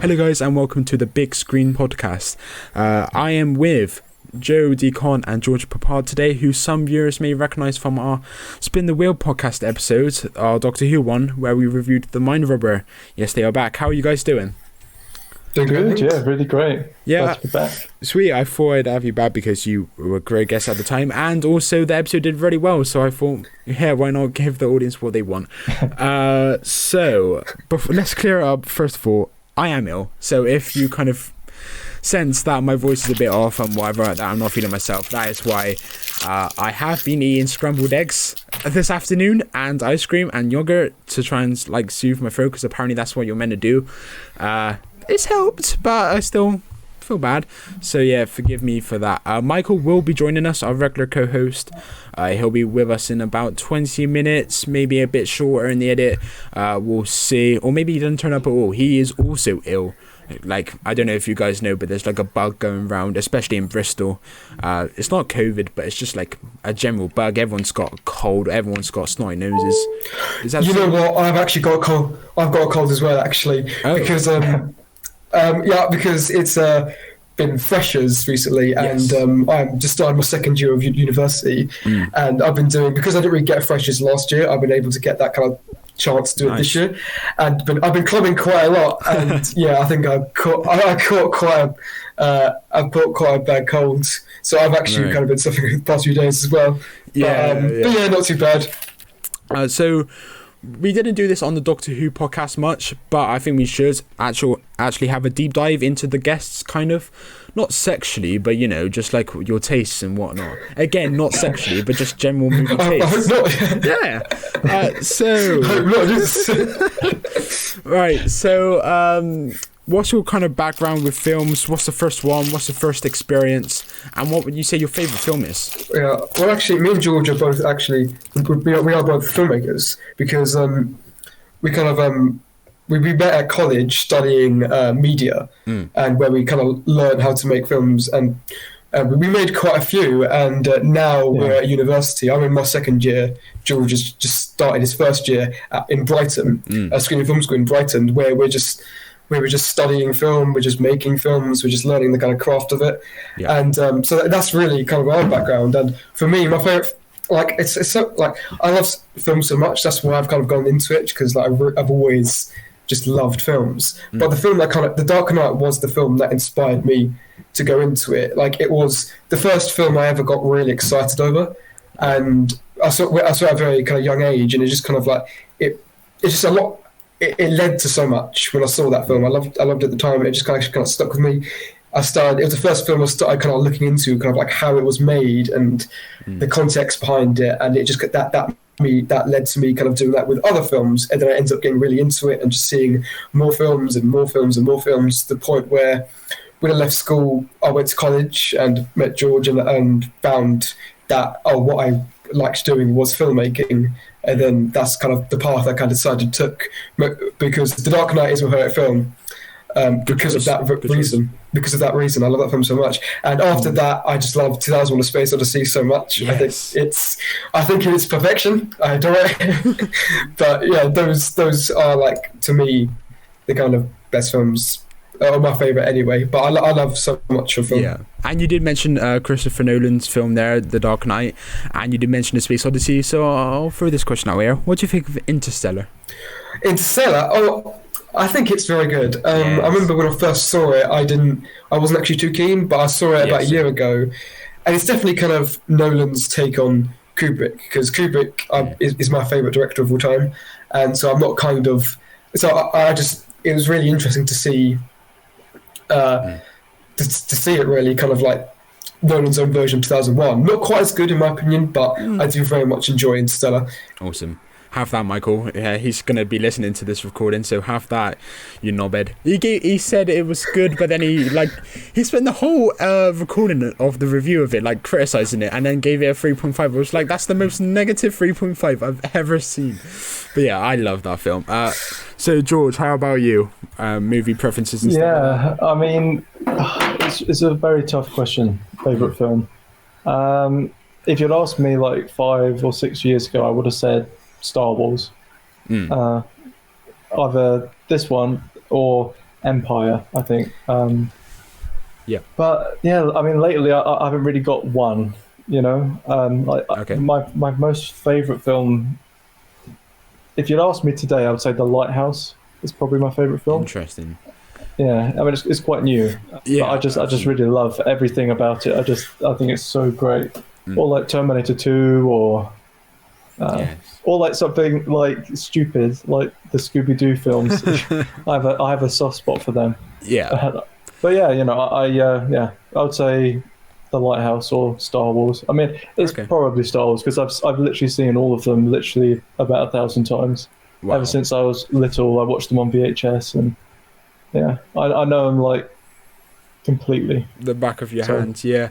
Hello guys and welcome to the Big Screen Podcast. I am with Joe, Deacon and George Poupart today, who some viewers may recognise from our Spin the Wheel podcast episode, our Doctor Who one, where we reviewed The Mind Rubber. Yes, they are back. How are you guys doing? Doing good, yeah, really great. Yeah, glad to be back. Sweet. I thought I'd have you back because you were a great guest at the time, and also the episode did really well, so I thought, yeah, why not give the audience what they want? So, let's clear it up. First of all, I am ill, so if you kind of sense that my voice is a bit off and whatever, that I'm not feeling myself, that is why. I have been eating scrambled eggs this afternoon and ice cream and yogurt to try and like soothe my throat, because apparently that's what you're meant to do. It's helped, but I still feel bad, so yeah, forgive me for that. Michael will be joining us, our regular co-host. He'll be with us in about 20 minutes, maybe a bit shorter in the edit. We'll see, or maybe he doesn't turn up at all. He is also ill. Like, I don't know if you guys know, but there's like a bug going around, especially in Bristol. It's not COVID, but it's just like a general bug. Everyone's got a cold, everyone's got snotty noses. Is that know what? I've actually got a cold. I've got a cold as well, actually, because because it's been freshers recently, and I'm just starting my second year of university, and I've been doing, because I didn't really get freshers last year, I've been able to get that kind of chance to do it this year, and I've been clubbing quite a lot, and yeah, I think I've caught quite a bad cold, so I've actually kind of been suffering the past few days as well. But yeah, not too bad. So we didn't do this on the Doctor Who podcast much, but I think we should actually have a deep dive into the guests, kind of, not sexually, but you know, just like your tastes and whatnot. Again, not sexually, but just general movie tastes. I hope not. Yeah. Right. So, what's your kind of background with films? What's the first one? What's the first experience? And what would you say your favourite film is? Yeah, well, actually, me and George are both actually, we are both filmmakers, because we kind of we met at college studying media, and where we kind of learned how to make films, and we made quite a few, and now we're at university. I'm in my second year. George has just started his first year in Brighton, Screen and Film School in Brighton, where we were just studying film, we're just making films, we're just learning the kind of craft of it. Yeah. And so that's really kind of our background. And for me, my favourite, like, it's so, like, I love film so much, that's why I've kind of gone into it, because like, I've always just loved films. But the film that The Dark Knight was the film that inspired me to go into it. Like, it was the first film I ever got really excited over. And I saw it at a very kind of young age, and it just kind of like, it's just a lot. It led to so much when I saw that film. I loved it at the time. It just kind of stuck with me. It was the first film I started kind of looking into, kind of like how it was made and the context behind it, and it just that led to me kind of doing that with other films, and then I ended up getting really into it and just seeing more films and more films and more films, to the point where when I left school, I went to college and met George and found that what I liked doing was filmmaking. And then that's kind of the path I kind of decided to took, because The Dark Knight is my favourite film, because of that reason. Because of that reason, I love that film so much. And after that, I just love 2001: A Space Odyssey so much. Yes. I think it's perfection. I adore it. But yeah, those are, like, to me, the kind of best films. My favourite anyway, but I love so much of film. Yeah, and you did mention Christopher Nolan's film there, The Dark Knight, and you did mention The Space Odyssey, so I'll throw this question out here. What do you think of Interstellar? I think it's very good. I remember when I first saw it, I wasn't actually too keen, but I saw it about a year ago, and it's definitely kind of Nolan's take on Kubrick, because Kubrick is my favourite director of all time, and so I'm not kind of... So it was really interesting to see... to see it really kind of like Nolan's own version of 2001. Not quite as good in my opinion, but I do very much enjoy Interstellar. Awesome. Have that, Michael. Yeah, he's going to be listening to this recording, so have that, you knobhead. He said it was good, but then he spent the whole recording of the review of it, like, criticising it, and then gave it a 3.5. I was like, that's the most negative 3.5 I've ever seen. But yeah, I love that film. So, George, how about you? Movie preferences and stuff? Yeah, I mean, it's a very tough question, favourite film. If you'd asked me like 5 or 6 years ago, I would have said Star Wars. Either this one or Empire, I think. Yeah. But yeah, I mean, lately I haven't really got one. You know, Okay. my most favorite film. If you'd asked me today, I would say The Lighthouse is probably my favorite film. Interesting. Yeah, I mean it's quite new, Yeah. but I just really love everything about it. I think it's so great. Or like Terminator 2, Yes. or like something like stupid, like the Scooby Doo films. I have a soft spot for them. Yeah. But yeah, you know, I would say The Lighthouse or Star Wars. I mean, it's Okay. probably Star Wars because I've literally seen all of them literally about 1,000 times. Wow. Ever since I was little, I watched them on VHS, and yeah, I know them like completely. The back of your So- hand, yeah.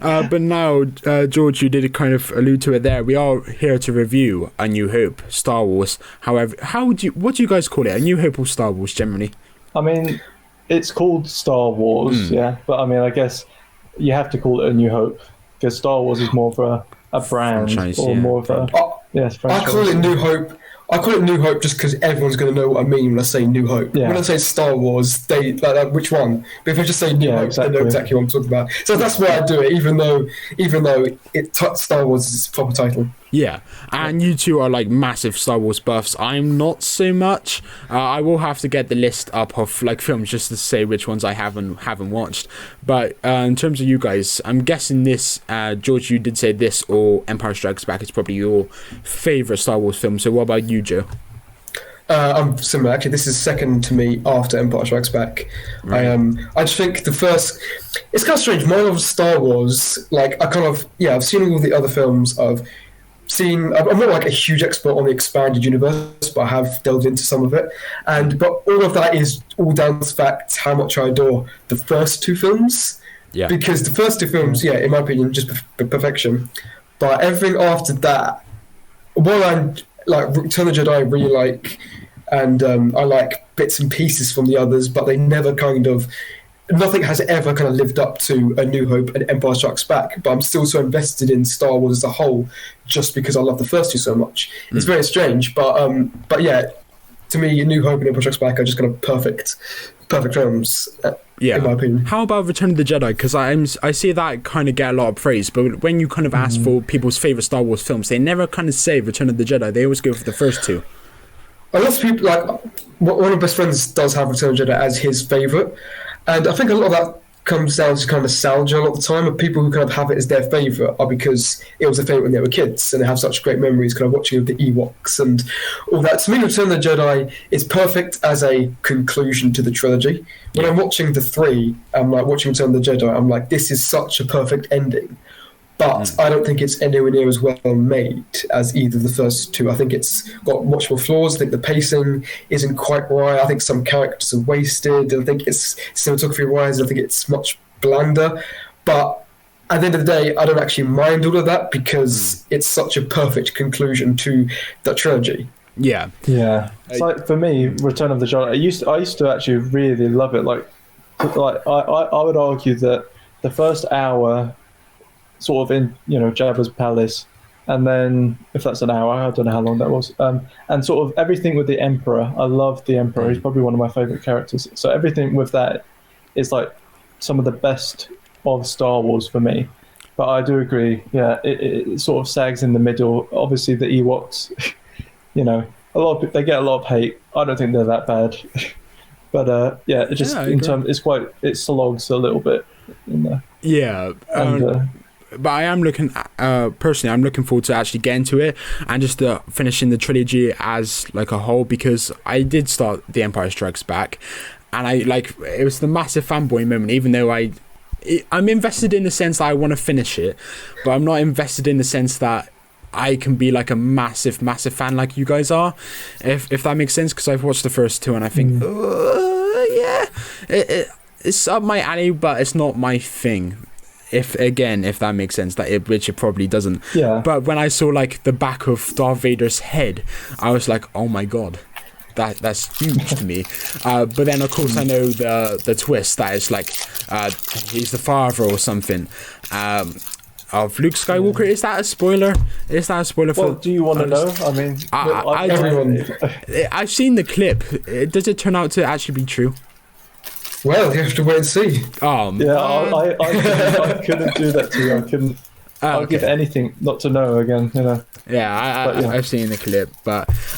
But now, George, you did kind of allude to it there. We are here to review A New Hope, Star Wars. However, what do you guys call it? A New Hope or Star Wars generally? I mean, it's called Star Wars, yeah, but I mean, I guess you have to call it A New Hope because Star Wars is more of a brand Franchise, or yeah. more of a yes. I Franchise. call it New Hope. I call it New Hope just because everyone's going to know what I mean when I say New Hope. Yeah. When I say Star Wars, they like which one? But if I just say New Yeah, Hope, exactly. they know exactly what I'm talking about. So that's why I do it, even though Star Wars is its proper title. Yeah, and you two are like massive Star Wars buffs. I'm not so much. I will have to get the list up of like films just to say which ones I haven't watched. But in terms of you guys, I'm guessing this, George, you did say this or Empire Strikes Back is probably your favorite Star Wars film. So what about you, Joe? I'm similar. Actually, this is second to me after Empire Strikes Back. Right. I just think the first. It's kind of strange. Mine of Star Wars. Like I've seen all the other films. I'm not like a huge expert on the expanded universe, but I have delved into some of it. But all of that is all down to the fact how much I adore the first two films. Yeah. Because the first two films, yeah, in my opinion, just perfection. But everything after that, while I like Return of the Jedi, I really like, and I like bits and pieces from the others, but they never nothing has ever kind of lived up to A New Hope and Empire Strikes Back. But I'm still so invested in Star Wars as a whole, just because I love the first two so much. It's very strange, but yeah, to me, A New Hope and Empire Strikes Back are just kind of perfect films. Yeah. In my opinion. How about Return of the Jedi? Because I see that kind of get a lot of praise, but when you kind of ask for people's favorite Star Wars films, they never kind of say Return of the Jedi. They always go for the first two. A lot of people, like, one of my best friends does have Return of the Jedi as his favourite, and I think a lot of that comes down to kind of nostalgia a lot of the time, and people who kind of have it as their favourite are because it was their favourite when they were kids, and they have such great memories kind of watching the Ewoks and all that. To me, Return of the Jedi is perfect as a conclusion to the trilogy. When I'm watching the three, I'm like watching Return of the Jedi, I'm like, this is such a perfect ending. But I don't think it's anywhere near as well made as either of the first two. I think it's got watchable flaws. I think the pacing isn't quite right. I think some characters are wasted. I think it's cinematography-wise, I think it's much blander. But at the end of the day, I don't actually mind all of that because it's such a perfect conclusion to that trilogy. Yeah. Yeah, it's like for me, Return of the Jedi. I used to actually really love it. Like I would argue that the first hour, sort of in Jabba's palace, and then if that's an hour, I don't know how long that was. And sort of everything with the Emperor. I love the Emperor. He's probably one of my favorite characters. So everything with that is like some of the best of Star Wars for me. But I do agree. Yeah, it sort of sags in the middle. Obviously, the Ewoks. They get a lot of hate. I don't think they're that bad, but yeah, it just it slogs a little bit in there. Yeah, but I am looking personally. I'm looking forward to actually getting to it and just finishing the trilogy as like a whole, because I did start The Empire Strikes Back, and it was the massive fanboy moment. Even though I'm invested in the sense that I want to finish it, but I'm not invested in the sense that I can be like a massive fan like you guys are, if that makes sense, because I've watched the first two and I think it's up my alley, but it's not my thing, if that makes sense, which it probably doesn't. Yeah. But when I saw like the back of Darth Vader's head, I was like, oh my god, that's huge to me. But then of course I know the twist that is like he's the father or something of Luke Skywalker. Is that a spoiler? Well, do you want to know? I mean, everyone. I've seen the clip. Does it turn out to actually be true? Well, you have to wait and see. Yeah, I couldn't do that to you. I couldn't. I'll give anything not to know again, you know. Yeah, I've seen the clip,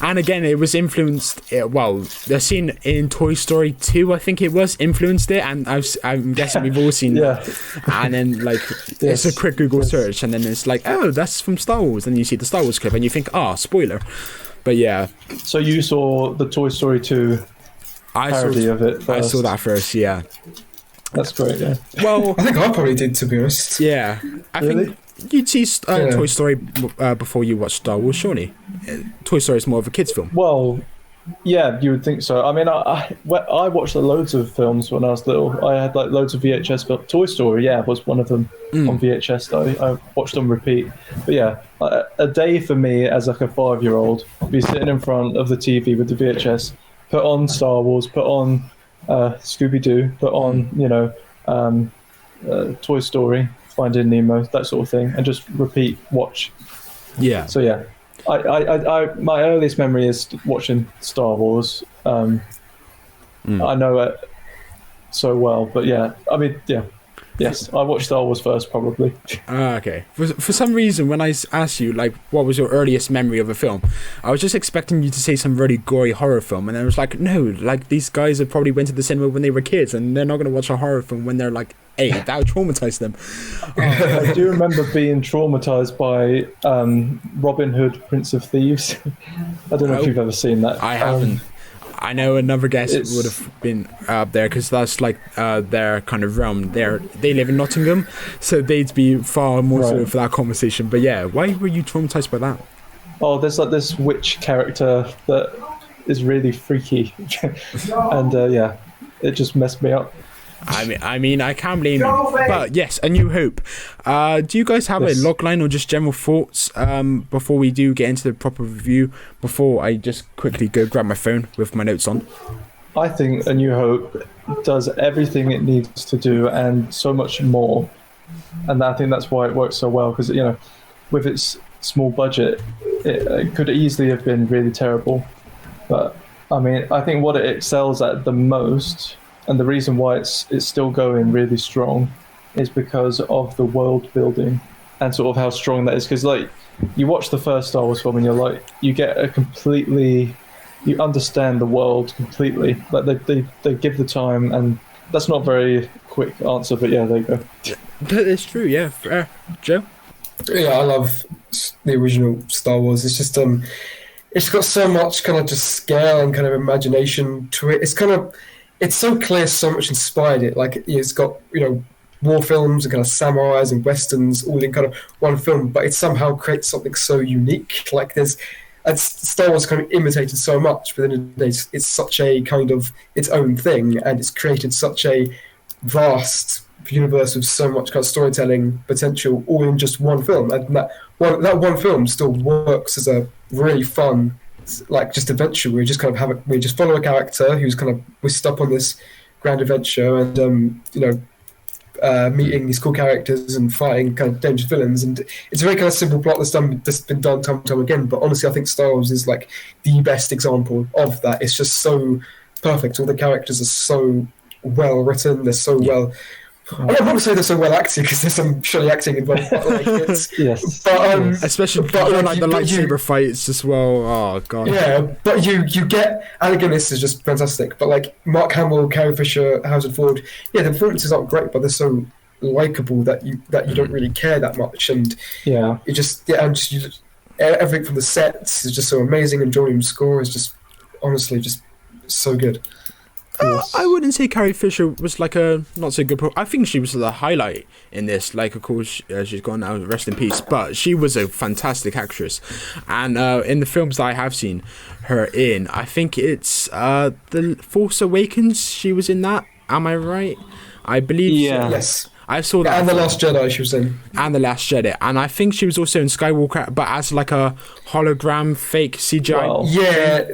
and again, it was influenced. Well, the scene in Toy Story 2, I think it was, influenced it, and I'm guessing we've all seen that. And then like it's a quick Google search, and then it's like, oh, that's from Star Wars, and you see the Star Wars clip, and you think, spoiler. But yeah. So you saw the Toy Story 2 parody of it first. I saw that first, yeah. That's great, yeah. Well, I think I probably did, to be honest. Yeah, I think you'd see Toy Story before you watch Star Wars, surely. Toy Story is more of a kids' film. Well, yeah, you would think so. I mean, I watched loads of films when I was little. I had like loads of VHS films. Toy Story, was one of them on VHS that I watched on repeat. But yeah, a day for me as like a 5-year-old, be sitting in front of the TV with the VHS, put on Star Wars, put on Scooby-Doo, put on, Toy Story, Finding Nemo, that sort of thing, and just repeat, watch. Yeah. So yeah, I my earliest memory is watching Star Wars. I know it so well, but yeah, I mean, yeah. Yes, I watched Star Wars first, probably. Okay. For some reason, when I asked you, like, what was your earliest memory of a film, I was just expecting you to say some really gory horror film, and I was like, no, like, these guys have probably went to the cinema when they were kids, and they're not going to watch a horror film when they're, like, 8. That would traumatize them. I do remember being traumatized by Robin Hood, Prince of Thieves. I don't know if you've ever seen that. I haven't. I know another guest would have been up there, because that's like their kind of realm. They live in Nottingham, so they'd be far more so for that conversation. But yeah, why were you traumatized by that? Oh, there's like this witch character that is really freaky, and it just messed me up. I mean, I can't blame you. But yes, A New Hope. Do you guys have a logline or just general thoughts before we do get into the proper review? Before I just quickly go grab my phone with my notes on. I think A New Hope does everything it needs to do and so much more, and I think that's why it works so well. Because with its small budget, it could easily have been really terrible. But I mean, I think what it excels at the most, and the reason why it's still going really strong, is because of the world building and sort of how strong that is. Because like, you watch the first Star Wars film and you're like, you get you understand the world completely. Like they give the time, and that's not a very quick answer, but yeah, there you go. It's true, yeah. Joe? Yeah, I love the original Star Wars. It's just it's got so much kind of just scale and kind of imagination to it. It's so clear, so much inspired it. Like, it's got, war films and kind of samurais and westerns all in kind of one film, but it somehow creates something so unique. Like, Star Wars kind of imitated so much, but then it's such a kind of its own thing, and it's created such a vast universe with so much kind of storytelling potential, all in just one film. And that one film still works as a really fun, like, just adventure. We just kind of we just follow a character who's kind of whisked up on this grand adventure, and meeting these cool characters and fighting kind of dangerous villains. And it's a very kind of simple plot that's been done time and time again. But honestly, I think Star Wars is like the best example of that. It's just so perfect. All the characters are so well written. They're so well. I don't want to say they're so well acted, because there's some shoddy acting involved. But like, yes. But especially the lightsaber fights as well. Oh god. Yeah, but you get Alec Guinness is just fantastic. But like Mark Hamill, Carrie Fisher, Harrison Ford, the performances aren't great, but they're so likable that you don't really care that much. And everything from the sets is just so amazing, and Julian's score is just honestly just so good. I wouldn't say Carrie Fisher was like a not so good. I think she was the highlight in this. Like, of course, she's gone now, rest in peace. But she was a fantastic actress, and in the films that I have seen her in, I think it's The Force Awakens. She was in that. Am I right? I believe. Yeah. So. Yes. I saw that. And The Last Jedi she was in. And The Last Jedi. And I think she was also in Skywalker, but as like a hologram, fake CGI. Well, yeah.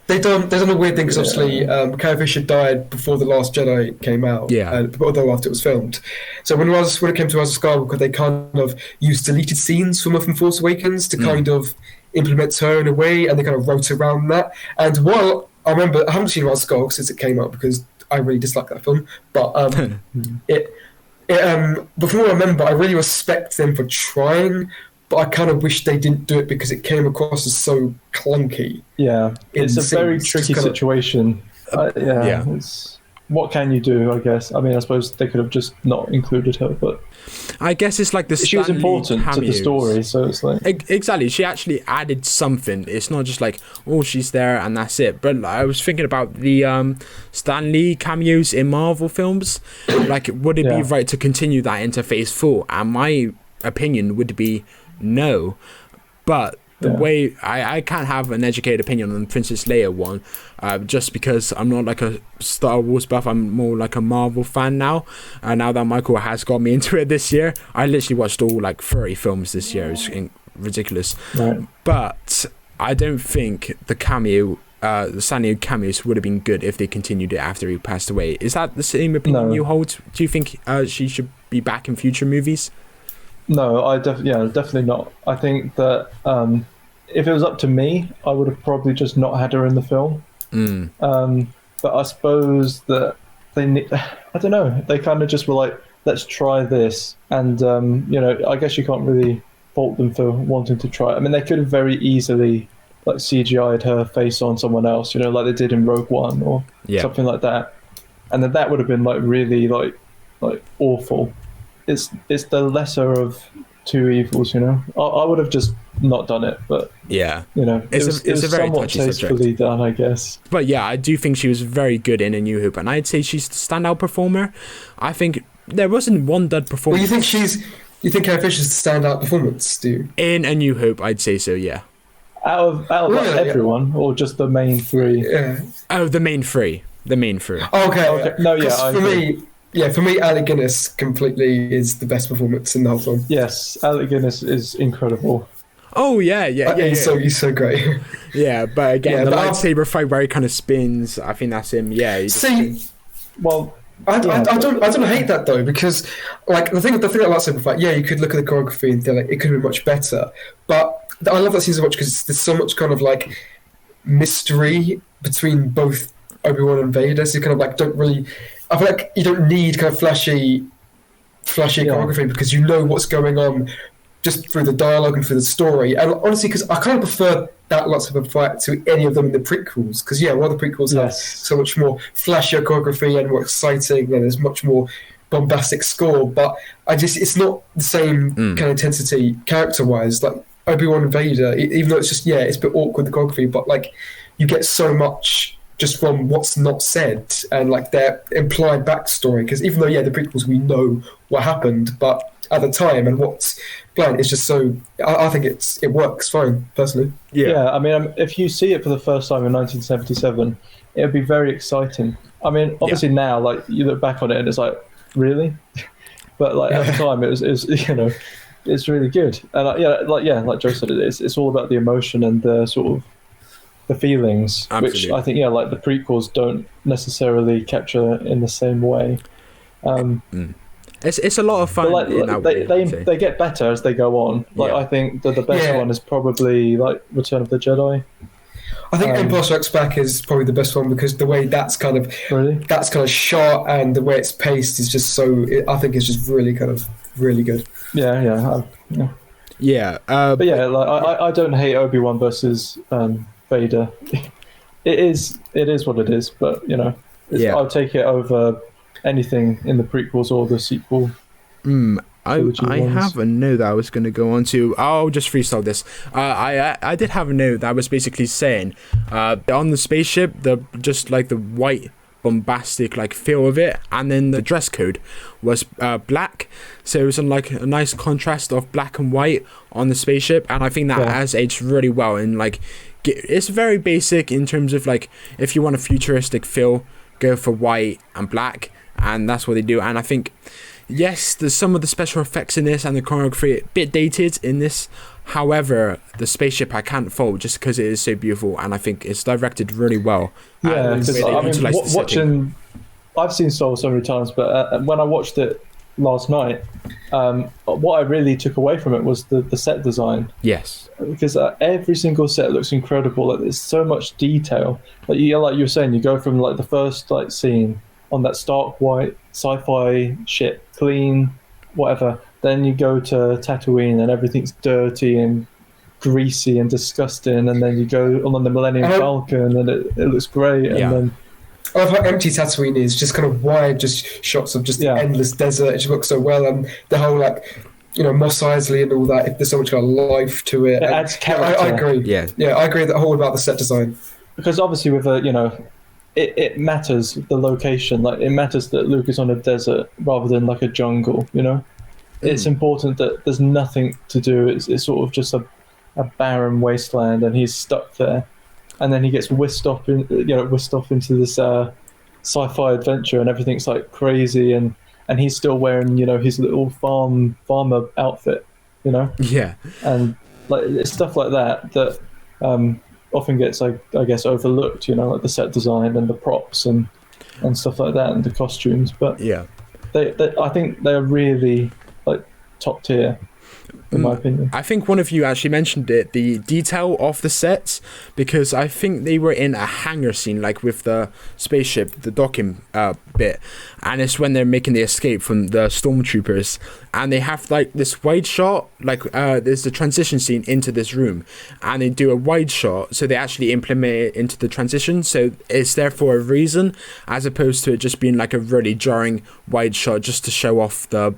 They've done a weird thing, because obviously Carrie Fisher died before The Last Jedi came out, although after it was filmed. So when it came to Rise of Skywalker, they kind of used deleted scenes from Force Awakens to kind of implement her in a way, and they kind of wrote around that. And while I haven't seen Rise of Skywalker since it came out, because I really dislike that film. But but from what I remember, I really respect them for trying. But I kind of wish they didn't do it because it came across as so clunky. Yeah, it's a very tricky situation. Yeah. What can you do, I guess? I mean, I suppose they could have just not included her, but I guess it's like the she was important to the cameos. story, so it's like... Exactly, she actually added something. It's not just like, oh, she's there and that's it. But I was thinking about the Stan Lee cameos in Marvel films. Like, would it be right to continue that into Phase 4? And my opinion would be no. But the way I can't have an educated opinion on Princess Leia one, just because I'm not like a Star Wars buff. I'm more like a Marvel fan now. Now that Michael has got me into it this year, I literally watched all like 30 films this year. It's ridiculous. Right. But I don't think the Sanyo cameos would have been good if they continued it after he passed away. Is that the same opinion you hold? Do you think she should be back in future movies? No, definitely not. I think that if it was up to me, I would have probably just not had her in the film. But I suppose that I don't know, they kind of just were like, let's try this. And, I guess you can't really fault them for wanting to try it. I mean, they could have very easily like CGI'd her face on someone else, like they did in Rogue One or something like that. And then that would have been like really like awful. It's the lesser of two evils, I would have just not done it, but it was a very somewhat tastefully done, I guess. But yeah, I do think she was very good in A New Hope, and I'd say she's the standout performer. I think there wasn't one dud performance. Well, you think Carrie Fisher's the standout performance, do you? In A New Hope, I'd say so, yeah. Out of everyone, or just the main three? Yeah. Oh, the main three. Oh, okay. No, yeah, for me, Alec Guinness completely is the best performance in the whole film. Yes, Alec Guinness is incredible. Oh yeah. He's so great. Yeah, but again, the lightsaber fight where he kind of spins, I think that's him. Yeah. I don't hate that though, because like the thing about lightsaber fight, you could look at the choreography and think like it could have been much better. But I love that scene so much because there's so much kind of like mystery between both Obi-Wan and Vader. So you kind of like don't really. I feel like you don't need kind of flashy choreography because you know what's going on just through the dialogue and through the story. And honestly, because I kind of prefer that lightsaber fight to any of them in the prequels. Because one of the prequels have so much more flashier choreography and more exciting, and there's much more bombastic score. But it's not the same kind of intensity character-wise. Like Obi-Wan and Vader, even though it's just it's a bit awkward the choreography, but like you get so much just from what's not said and like their implied backstory, because even though the prequels we know what happened, but at the time and what's planned is just so I think it works fine personally. I mean, if you see it for the first time in 1977, it would be very exciting. I mean, obviously now like you look back on it and it's like, really? But like at the time it was it's really good. And like Joe said, it's all about the emotion and the sort of the feelings. Absolutely. Which I think like the prequels don't necessarily capture in the same way. It's a lot of fun. But they get better as they go on. I think that the best one is probably like Return of the Jedi. I think Empire Strikes Back is probably the best one because the way that's kind of shot and the way it's paced is just so. I think it's just really kind of really good. But I don't hate Obi-Wan versus Vader. It is what it is, but I'll take it over anything in the prequels or the sequel. I have a note that I was going to go on to. I'll just freestyle this. I did have a note that was basically saying on the spaceship, just like the white bombastic like feel of it, and then the dress code was black, so it was like a nice contrast of black and white on the spaceship, and I think that has aged really well. And like it's very basic in terms of like if you want a futuristic feel, go for white and black, and that's what they do. And I think yes, there's some of the special effects in this and the choreography a bit dated in this. However, the spaceship I can't fault just because it is so beautiful, and I think it's directed really well. Because watching, I've seen Star Wars so many times, but when I watched it last night, what I really took away from it was the set design. Yes, because every single set looks incredible. There's so much detail. Like you were saying, you go from like the first like scene on that stark white sci-fi shit, clean, whatever. Then you go to Tatooine and everything's dirty and greasy and disgusting, and then you go on the Millennium Falcon and it looks great, and then I love how empty Tatooine is, just kind of wide, just shots of just the endless desert. It just looks so well, and the whole Mos Eisley and all that. There's so much kind of life to it. It adds character. I agree. Yeah, I agree. The whole about the set design, because obviously with it matters the location. Like it matters that Luke is on a desert rather than like a jungle. It's important that there's nothing to do. It's sort of just a barren wasteland, and he's stuck there. And then he gets whisked off into this sci-fi adventure, and everything's like crazy, and he's still wearing his little farmer outfit, Yeah. And like it's stuff like that often gets I guess overlooked, like the set design and the props and stuff like that, and the costumes. But yeah, they I think they're really like top tier. In my opinion. I think one of you actually mentioned it, the detail of the sets, because I think they were in a hangar scene, like with the spaceship, the docking bit, and it's when they're making the escape from the stormtroopers, and they have like this wide shot, like there's the transition scene into this room, and they do a wide shot, so they actually implement it into the transition, so it's there for a reason, as opposed to it just being like a really jarring wide shot just to show off the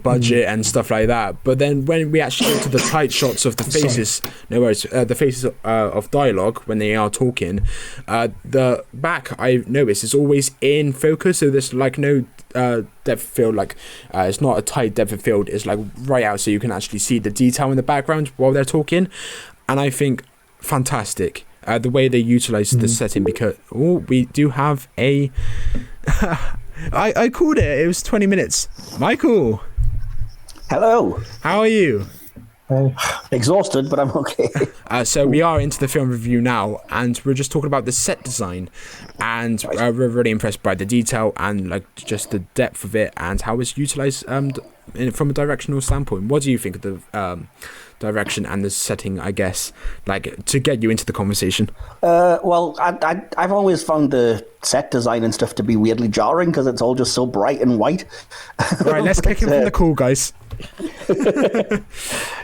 budget and stuff like that. But then when we actually go to the tight shots of the faces, the faces of dialogue when they are talking, the back, I've noticed, is always in focus, so there's like no depth of field, like it's not a tight depth of field, it's like right out, so you can actually see the detail in the background while they're talking. And I think fantastic the way they utilize the setting, because we do have a I called it was 20 minutes. Michael, hello. How are you? Exhausted, but I'm okay. So we are into the film review now, and we're just talking about the set design, and we're really impressed by the detail and like just the depth of it and how it's utilized from a directional standpoint. What do you think of the direction and the setting, I guess, like to get you into the conversation? Well, I've always found the set design and stuff to be weirdly jarring because it's all just so bright and white. Right, let's kick it from the cool, guys.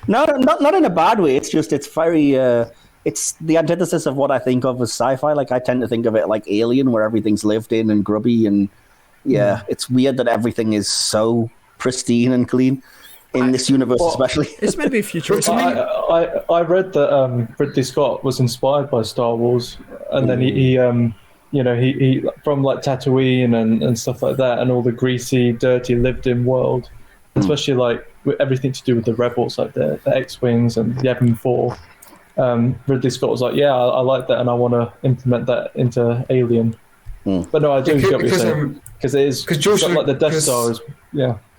No, not in a bad way. It's just it's very it's the antithesis of what I think of as sci-fi. Like I tend to think of it like Alien, where everything's lived in and grubby, and it's weird that everything is so pristine and clean in this universe, especially. It's meant to be futuristic. I read that Ridley Scott was inspired by Star Wars, and then he from like Tatooine and stuff like that, and all the greasy, dirty, lived-in world, especially like with everything to do with the rebels, like the X-wings and the Yavin 4. Ridley Scott was like, I like that, and I want to implement that into Alien. But no, I do get what you're saying, because it is like the Death Star is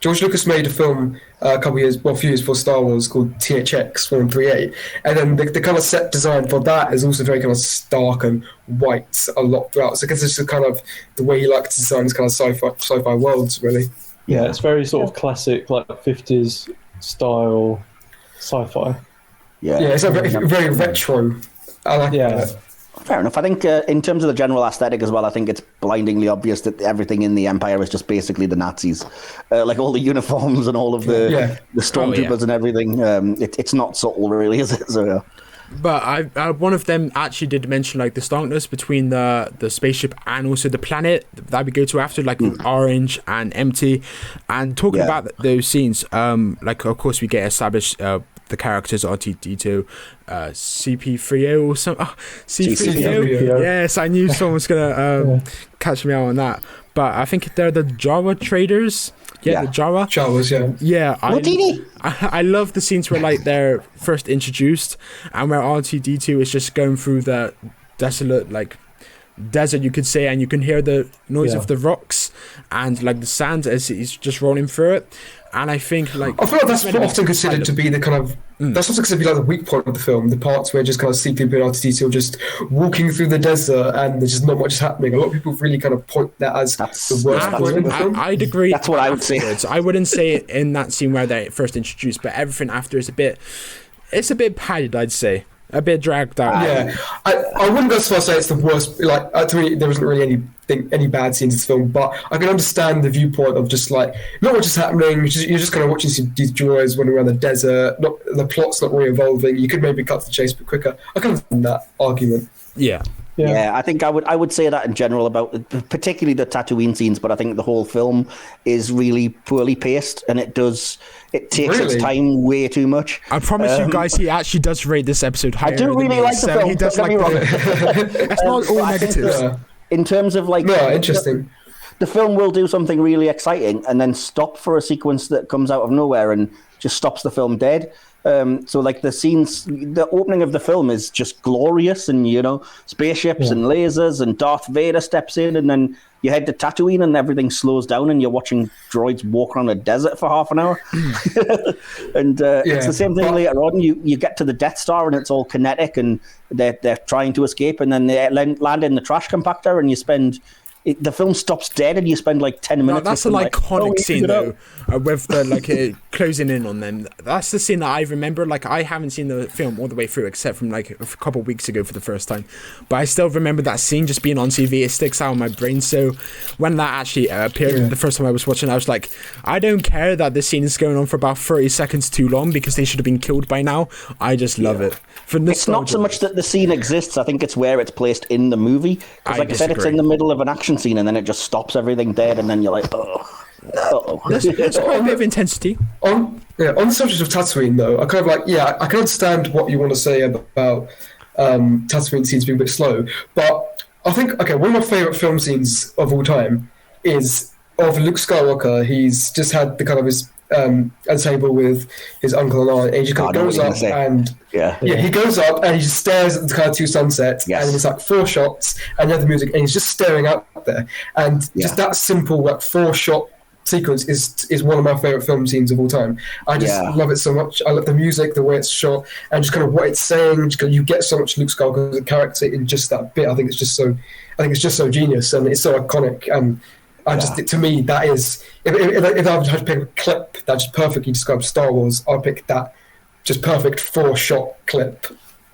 George Lucas made a film a few years before Star Wars called THX 138, and then the kind of set design for that is also very kind of stark and white a lot throughout. So I guess it's just kind of the way he likes to design his kind of sci-fi worlds, really. Yeah, it's very sort of classic, like 50s style sci-fi. Yeah, it's very retro. I like that. Fair enough. I think in terms of the general aesthetic as well, I think it's blindingly obvious that everything in the Empire is just basically the Nazis. Like all the uniforms and all of the stormtroopers and everything. It's not subtle, really, is it? So, But I one of them actually did mention like the starkness between the spaceship and also the planet that we go to after, like orange and empty. And talking about those scenes, like of course we get established the characters R2-D2, CP3O or something. C3PO. Yes, I knew someone was gonna catch me out on that. But I think they're the Jawa traders. Yeah, the Jawa. Jawas, yeah. I love the scenes where like they're first introduced and where R2-D2 is just going through the desolate like desert, you could say, and you can hear the noise of the rocks and like the sand as he's just rolling through it. And I think like I feel like that's often considered to be the kind of that's also considered to be like the weak point of the film, the parts where just kind of C3PO and R2-D2 are just walking through the desert and there's just not much happening. A lot of people really kind of point that as the worst point of the film. I'd agree. That's what I would say. I wouldn't say it in that scene where they first introduced, but everything after is a bit padded, I'd say. A bit dragged out. Yeah, I wouldn't go so far as to say it's the worst. Like to me, there isn't really any think any bad scenes in this film, but I can understand the viewpoint of just like not what's just happening. You're just kind of watching these droids running around the desert. Not the plot's not really evolving. You could maybe cut to the chase a bit quicker. I can understand that argument. Yeah. Yeah, I think I would say that in general about particularly the Tatooine scenes, but I think the whole film is really poorly paced, and it takes its time way too much. I promise you guys, he actually does rate this episode higher. I do really like the film. He does like it's not all negatives. In terms of like, interesting. The film will do something really exciting and then stop for a sequence that comes out of nowhere and just stops the film dead. So like the opening of the film is just glorious, and spaceships and lasers, and Darth Vader steps in, and then you head to Tatooine and everything slows down and you're watching droids walk around a desert for half an hour. And it's the same thing later on. You get to the Death Star and it's all kinetic and they're trying to escape, and then they land in the trash compactor and you spend... the film stops dead and you spend like 10 minutes. No, that's an iconic scene though, with the closing in on them. That's the scene that I remember. Like, I haven't seen the film all the way through except from like a couple of weeks ago for the first time, but I still remember that scene just being on TV. It sticks out in my brain. So when that actually appeared the first time I was watching, I was like, I don't care that this scene is going on for about 30 seconds too long because they should have been killed by now. I just love it. It's not so much that the scene exists. I think it's where it's placed in the movie. Because like I said, it's in the middle of an action scene and then it just stops everything dead, and then you're like, There's quite a bit of intensity. On the subject of Tatooine, though, I kind of I can understand what you want to say about Tatooine scenes being a bit slow, but I think one of my favourite film scenes of all time is of Luke Skywalker. He's just had the kind of his at the table with his uncle and aunt, and he just kind of goes up and he goes up and he just stares at the kind of two sunsets, and it's like 4 shots and you have the music and he's just staring out there, and just that simple 4-shot sequence is one of my favorite film scenes of all time. I just love it so much. I love the music, the way it's shot, and just kind of what it's saying. You get so much Luke Skywalker as a character in just that bit. I think it's just so genius, and it's so iconic. And to me, that is, if I had to pick a clip that just perfectly describes Star Wars, I'd pick that just perfect 4-shot clip.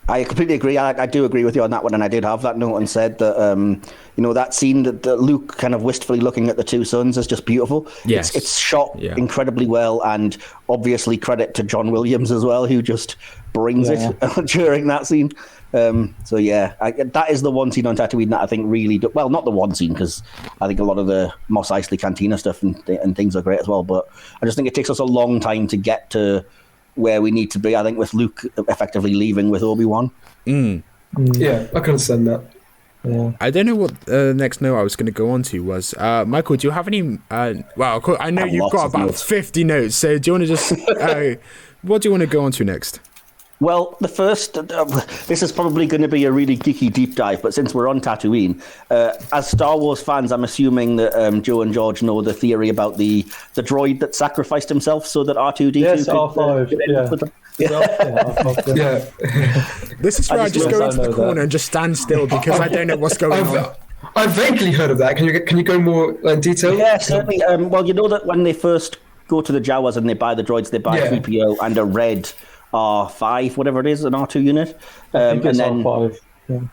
I completely agree. I do agree with you on that one, and I did have that note and said that that scene that Luke kind of wistfully looking at the two suns is just beautiful. Yes. It's shot incredibly well, and obviously credit to John Williams as well, who just brings it during that scene. That is the one scene on Tatooine that I think really well, not the one scene, because I think a lot of the Mos Eisley Cantina stuff and things are great as well, but I just think it takes us a long time to get to where we need to be, I think, with Luke effectively leaving with Obi-Wan. Yeah, I can understand that. Yeah. I don't know what the next note I was going to go on to was. Michael, do you have any... I know you've got about 50 notes, so do you want to just... what do you want to go on to next? Well, the first, this is probably going to be a really geeky deep dive, but since we're on Tatooine, as Star Wars fans, I'm assuming that Joe and George know the theory about the droid that sacrificed himself so that R2-D2 yes, R5, This is where I just go into the corner and just stand still because I don't know what's going on. I've vaguely heard of that. Can you go more in detail? Yeah, certainly. Well, you know that when they first go to the Jawas and they buy the droids, they buy 3PO and a red R5, whatever it is, an R2 unit. I think it's R5.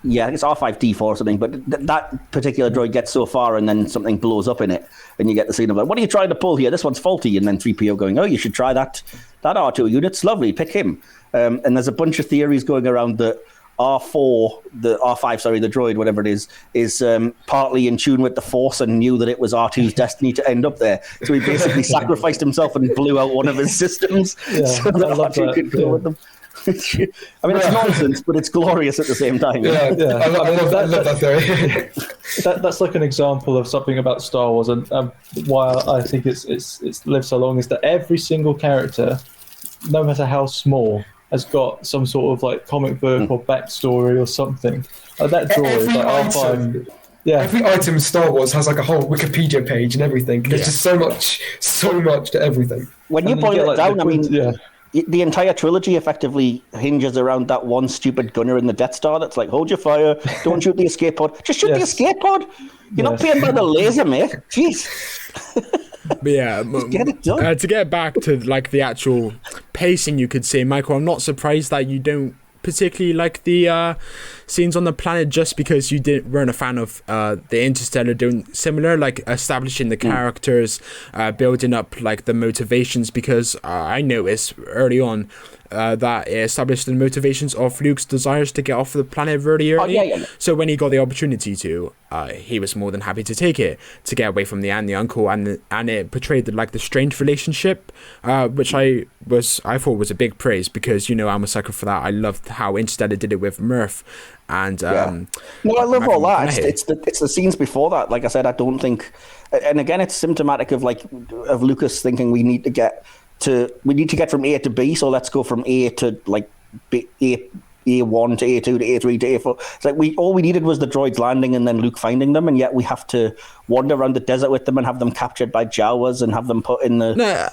Yeah, I think it's R5D4 or something, but that particular droid gets so far and then something blows up in it, and you get the scene of like, what are you trying to pull here? This one's faulty, and then 3PO going, oh, you should try that R2 unit, it's lovely, pick him. And there's a bunch of theories going around that R5, the droid, whatever it is partly in tune with the Force and knew that it was R2's destiny to end up there. So he basically sacrificed himself and blew out one of his systems so that R2 could go with them. I mean, it's nonsense, but it's glorious at the same time. I love that theory. That's like an example of something about Star Wars, and why I think it's lived so long is that every single character, no matter how small, has got some sort of like comic book or backstory or something. Like that droid, like R5. Yeah. Every item in Star Wars has like a whole Wikipedia page and everything. There's just so much to everything. When you boil it down, I mean, the entire trilogy effectively hinges around that one stupid gunner in the Death Star that's like, hold your fire, don't shoot the escape pod. Just shoot the escape pod. You're not paying by the laser, mate. Jeez. But yeah, get it done. To get back to like the actual pacing, you could say, Michael, I'm not surprised that you don't particularly like the scenes on the planet just because you weren't a fan of the Interstellar doing similar, like establishing the characters, building up like the motivations, because I noticed early on that it established the motivations of Luke's desires to get off the planet really early. So when he got the opportunity to, he was more than happy to take it, to get away from the aunt, the uncle, and it portrayed the strange relationship, which I thought was a big praise, because I'm a sucker for that. I loved how Interstellar did it with Murph, and no, I love all that. It's the scenes before that. Like I said, I don't think, and again, it's symptomatic of Lucas thinking we need to get from A to B, so let's go from A to like A1 to A2 to A3 to A4. It's like all we needed was the droids landing and then Luke finding them, and yet we have to wander around the desert with them and have them captured by Jawas and have them put in the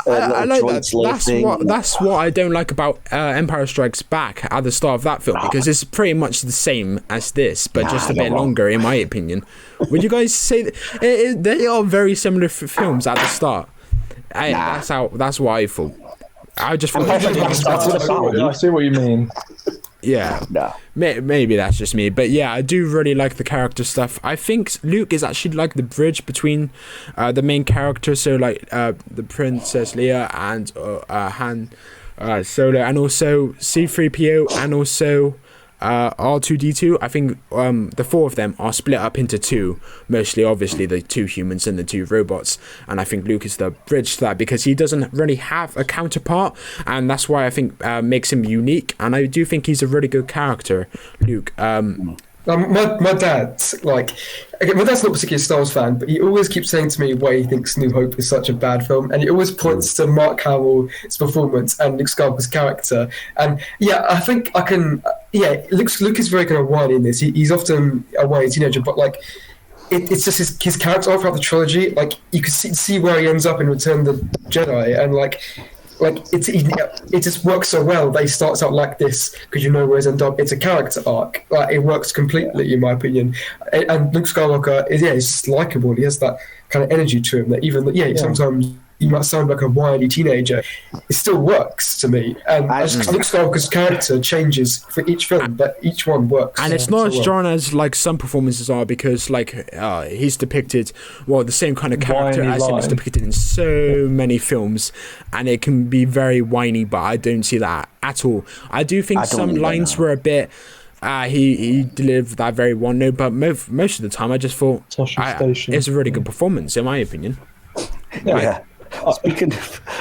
I like that. That's what I don't like about Empire Strikes Back at the start of that film, because it's pretty much the same as this, but just a bit longer, in my opinion. Would you guys say that they are very similar films at the start? That's what I thought. I just thought I see what you mean. Yeah, maybe that's just me, but yeah, I do really like the character stuff. I think Luke is actually like the bridge between the main characters, so like the Princess Leia and Han Solo, and also C-3PO, and also R2-D2. I think the four of them are split up into two, mostly obviously the two humans and the two robots, and I think Luke is the bridge to that, because he doesn't really have a counterpart, and that's why I think makes him unique, and I do think he's a really good character, Luke. My dad's not particularly a Star Wars fan, but he always keeps saying to me why he thinks New Hope is such a bad film, and he always points to Mark Hamill's performance and Luke Skywalker's character. And I think I can. Luke is very kind of whiny in this. He's often a whiny teenager, but like it's just his character all throughout the trilogy. Like you can see where he ends up in Return of the Jedi, and like it just works so well. They starts out like this because where he's ended up. It's a character arc. Like it works completely, in my opinion. And Luke Skywalker is just likable. He has that kind of energy to him that sometimes he might sound like a whiny teenager. It still works to me. And Luke Skywalker's character changes for each film, but each one works. And it's not as drawn as like some performances are, because he's depicted the same kind of character as him is depicted in so many films, and it can be very whiny, but I don't see that at all. I do think some lines were a bit. He delivered that very one note, but most of the time I just thought it's a really good performance, in my opinion. Yeah.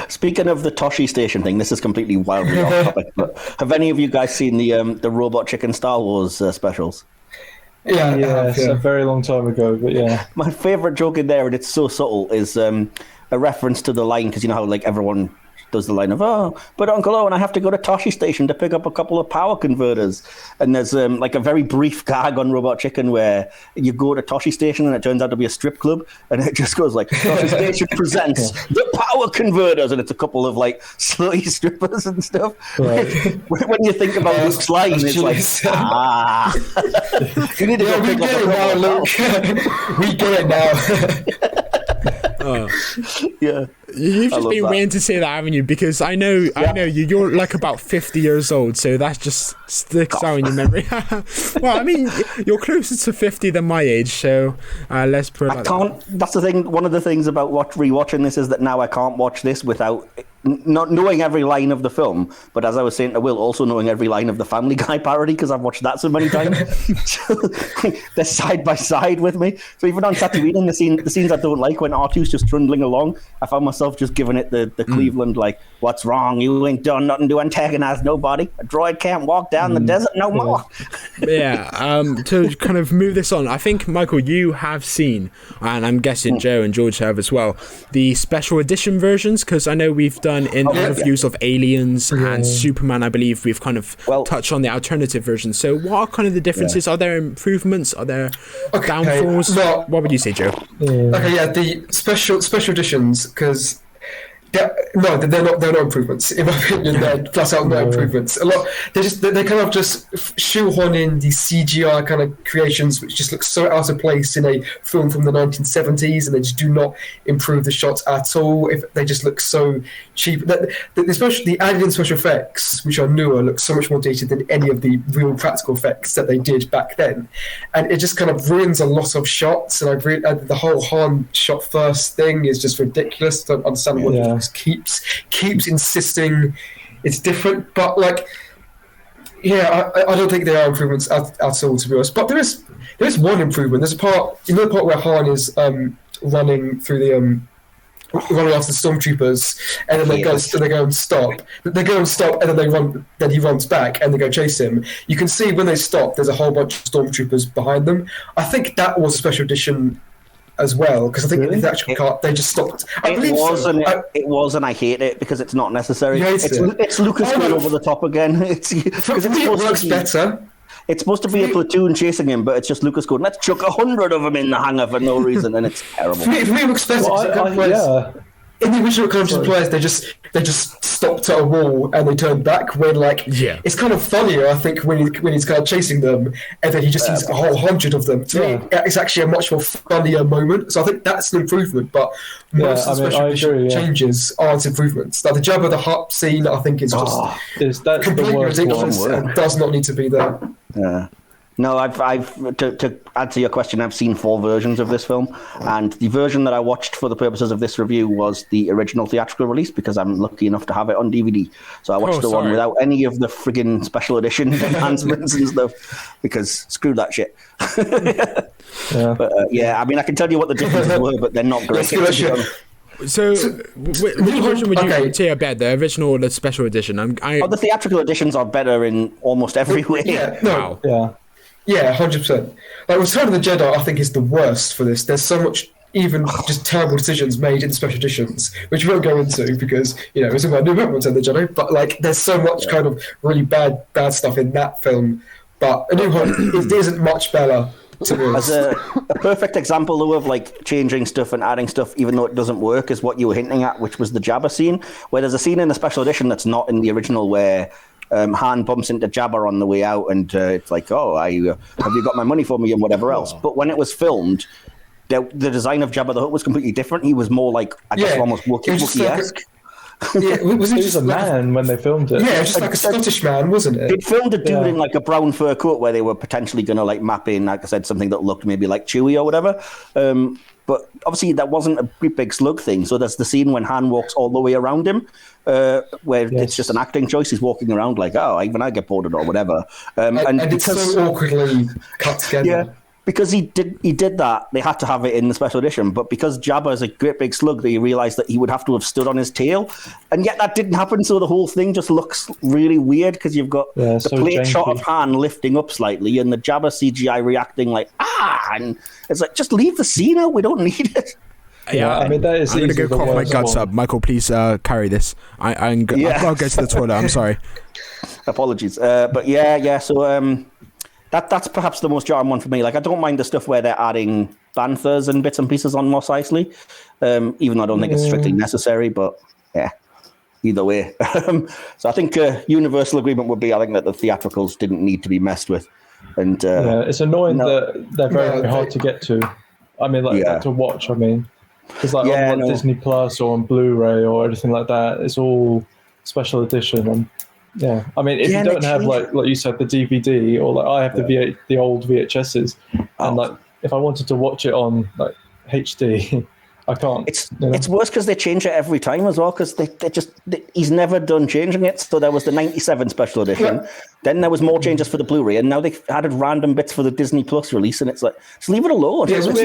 Speaking of the Toshi Station thing, this is completely wildly off topic, but have any of you guys seen the Robot Chicken Star Wars specials? Yeah, it's a very long time ago, but yeah. My favourite joke in there, and it's so subtle, is a reference to the line, because you know how like everyone does the line of, but Uncle Owen, I have to go to Toshi Station to pick up a couple of power converters. And there's like a very brief gag on Robot Chicken where you go to Toshi Station and it turns out to be a strip club, and it just goes like, Toshi Station presents the power converters, and it's a couple of like slutty strippers and stuff. Right. When you think about Luke's line, it's like, you need to go pick up a couple Luke. We get it now. Yeah, you've just been waiting to say that, haven't you? Because I know you're like about 50 years old, so that just sticks out in your memory. Well, I mean, you're closer to 50 than my age, so let's put it like that. That's the thing. One of the things about rewatching this is that now I can't watch this without not knowing every line of the film, but as I was saying to Will, also knowing every line of the Family Guy parody, because I've watched that so many times. They're side by side with me. So even on Tatooine, the scenes I don't like, when R2's just trundling along, I found myself just giving it the Cleveland, like, what's wrong? You ain't done nothing to antagonize nobody. A droid can't walk down the desert no more. Yeah, to kind of move this on, I think, Michael, you have seen, and I'm guessing Joe and George have as well, the special edition versions, because I know we've done in reviews of Aliens and Superman, I believe we've kind of touched on the alternative versions. So what are kind of the differences? Are there improvements? Are there downfalls? What would you say, Joe? The special editions, because No, they're not. They're not improvements. In my opinion, they're flat out not improvements. A lot. They kind of just shoehorn in these CGI kind of creations, which just look so out of place in a film from the 1970s, and they just do not improve the shots at all. If they just look so cheap, especially the added-in special effects, which are newer, look so much more dated than any of the real practical effects that they did back then, and it just kind of ruins a lot of shots. And the whole Han shot first thing is just ridiculous. I don't understand what it keeps insisting it's different, but like, I don't think there are improvements at all, to be honest. But there is one improvement. There's a part, the part where Han is running through the running after the stormtroopers, and then they go and stop. They go and stop, and then they run. Then he runs back, and they go chase him. You can see when they stop, there's a whole bunch of stormtroopers behind them. I think that was a special edition as well, because I think in the actual car they just stopped. It was, and I hate it because it's not necessary. It's Lucas going over the top again. It works better. It's supposed to be a platoon chasing him, but it's just Lucas going, let's chuck 100 of them in the hangar for no reason, and it's terrible. For me, it looks better. In the original Conjuring Players, they just stopped at a wall and they turned back. When it's kind of funnier, I think, when he's kind of chasing them, and then he just sees a whole 100 of them. To me, it's actually a much more funnier moment. So I think that's an improvement. But most of the special edition changes aren't improvements. Like the Jabba the Hutt scene, I think is just completely ridiculous and does not need to be there. Yeah. No, I've to answer your question, I've seen 4 versions of this film, and the version that I watched for the purposes of this review was the original theatrical release, because I'm lucky enough to have it on DVD. So I watched the one without any of the friggin' special edition enhancements and stuff, because screw that shit. But I mean, I can tell you what the differences were, but they're not great. So, which version would you say are better, the original or the special edition? The theatrical editions are better in almost every way. Yeah, 100%. Like Return of the Jedi, I think, is the worst for this. There's so much, even just terrible decisions made in special editions, which we won't go into because it's about new Return of the Jedi. But like, there's so much kind of really bad stuff in that film. But A New Hope, it isn't much better. As a perfect example, though, of like changing stuff and adding stuff, even though it doesn't work, is what you were hinting at, which was the Jabba scene, where there's a scene in the special edition that's not in the original, where Han bumps into Jabba on the way out, and it's like, have you got my money for me and whatever else. But when it was filmed, the design of Jabba the Hutt was completely different. He was more like, I guess, almost Wookiee-esque. Was he was a man when they filmed it? Yeah, just like a Scottish man, wasn't it? They filmed a dude in like a brown fur coat, where they were potentially going to like map in, like I said, something that looked maybe like Chewie or whatever. But obviously that wasn't a big slug thing. So there's the scene when Han walks all the way around him, where it's just an acting choice. He's walking around like, even I get bored or whatever. And it's so awkwardly cut together. Yeah. Because he did that, they had to have it in the special edition. But because Jabba is a great big slug, they realised that he would have to have stood on his tail. And yet that didn't happen, so the whole thing just looks really weird, because you've got the plate shot of Han lifting up slightly and the Jabba CGI reacting like, and it's like, just leave the scene out, we don't need it. Yeah, I mean, that is. I'm going to go cough my guts up. Michael, please carry this. I've got to go to the toilet, I'm sorry. Apologies. But so... That's perhaps the most jarring one for me. Like, I don't mind the stuff where they're adding banthas and bits and pieces on Mos Eisley, even though I don't think it's strictly necessary, but either way. So I think universal agreement would be, I think, that the theatricals didn't need to be messed with. And it's annoying that they're very hard to get to. I mean, to watch, because on Disney Plus or on Blu-ray or anything like that, it's all special edition. And yeah, I mean, if you don't have like you said, the DVD, or like I have the old VHSs, and if I wanted to watch it on like HD, I can't. It's worse because they change it every time as well, because he's never done changing it. So there was the 97 special edition, then there was more changes for the Blu-ray, and now they've added random bits for the Disney Plus release, and it's like, just leave it alone. Yeah, I watched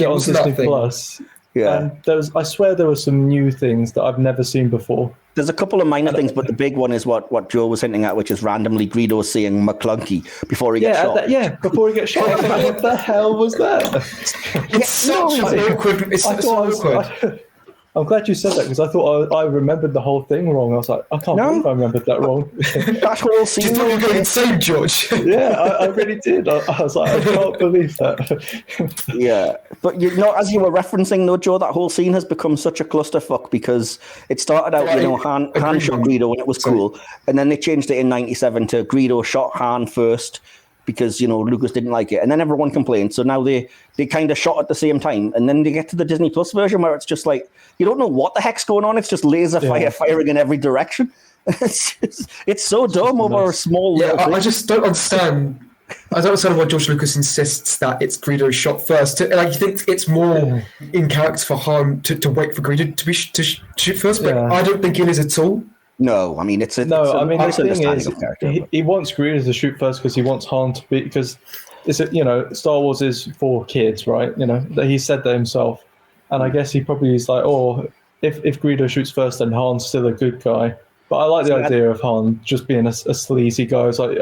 it on Disney Plus. Yeah, and I swear there were some new things that I've never seen before. There's a couple of minor things, but the big one is what Joe was hinting at, which is randomly Greedo saying McClunky before he gets shot. Before he gets shot. What the hell was that? It's such an awkward. It's so awkward. I'm glad you said that because I thought I remembered the whole thing wrong. I was like, I can't believe I remembered that wrong. That whole scene. You thought you were going insane, George. Yeah, I really did. I was like, I can't believe that. Yeah, but as you were referencing, though, Joe, that whole scene has become such a clusterfuck because it started out, Han shot Greedo and it was cool, and then they changed it in '97 to Greedo shot Han first because Lucas didn't like it, and then everyone complained. So now they kind of shot at the same time, and then they get to the Disney Plus version where it's just like you don't know what the heck's going on. It's just laser fire firing in every direction. It's so dumb over a small. Yeah, I just don't understand. I don't understand why George Lucas insists that it's Greedo shot first. Like, you think it's more in character for Han to wait for Greedo to shoot first, but I don't think it is at all. No, I mean the thing is, he wants Greedo to shoot first because he wants Han to be because Star Wars is for kids, right? He said that himself, and I guess he probably is like, if Greedo shoots first, then Han's still a good guy. But I like the idea of Han just being a sleazy guy. It's like,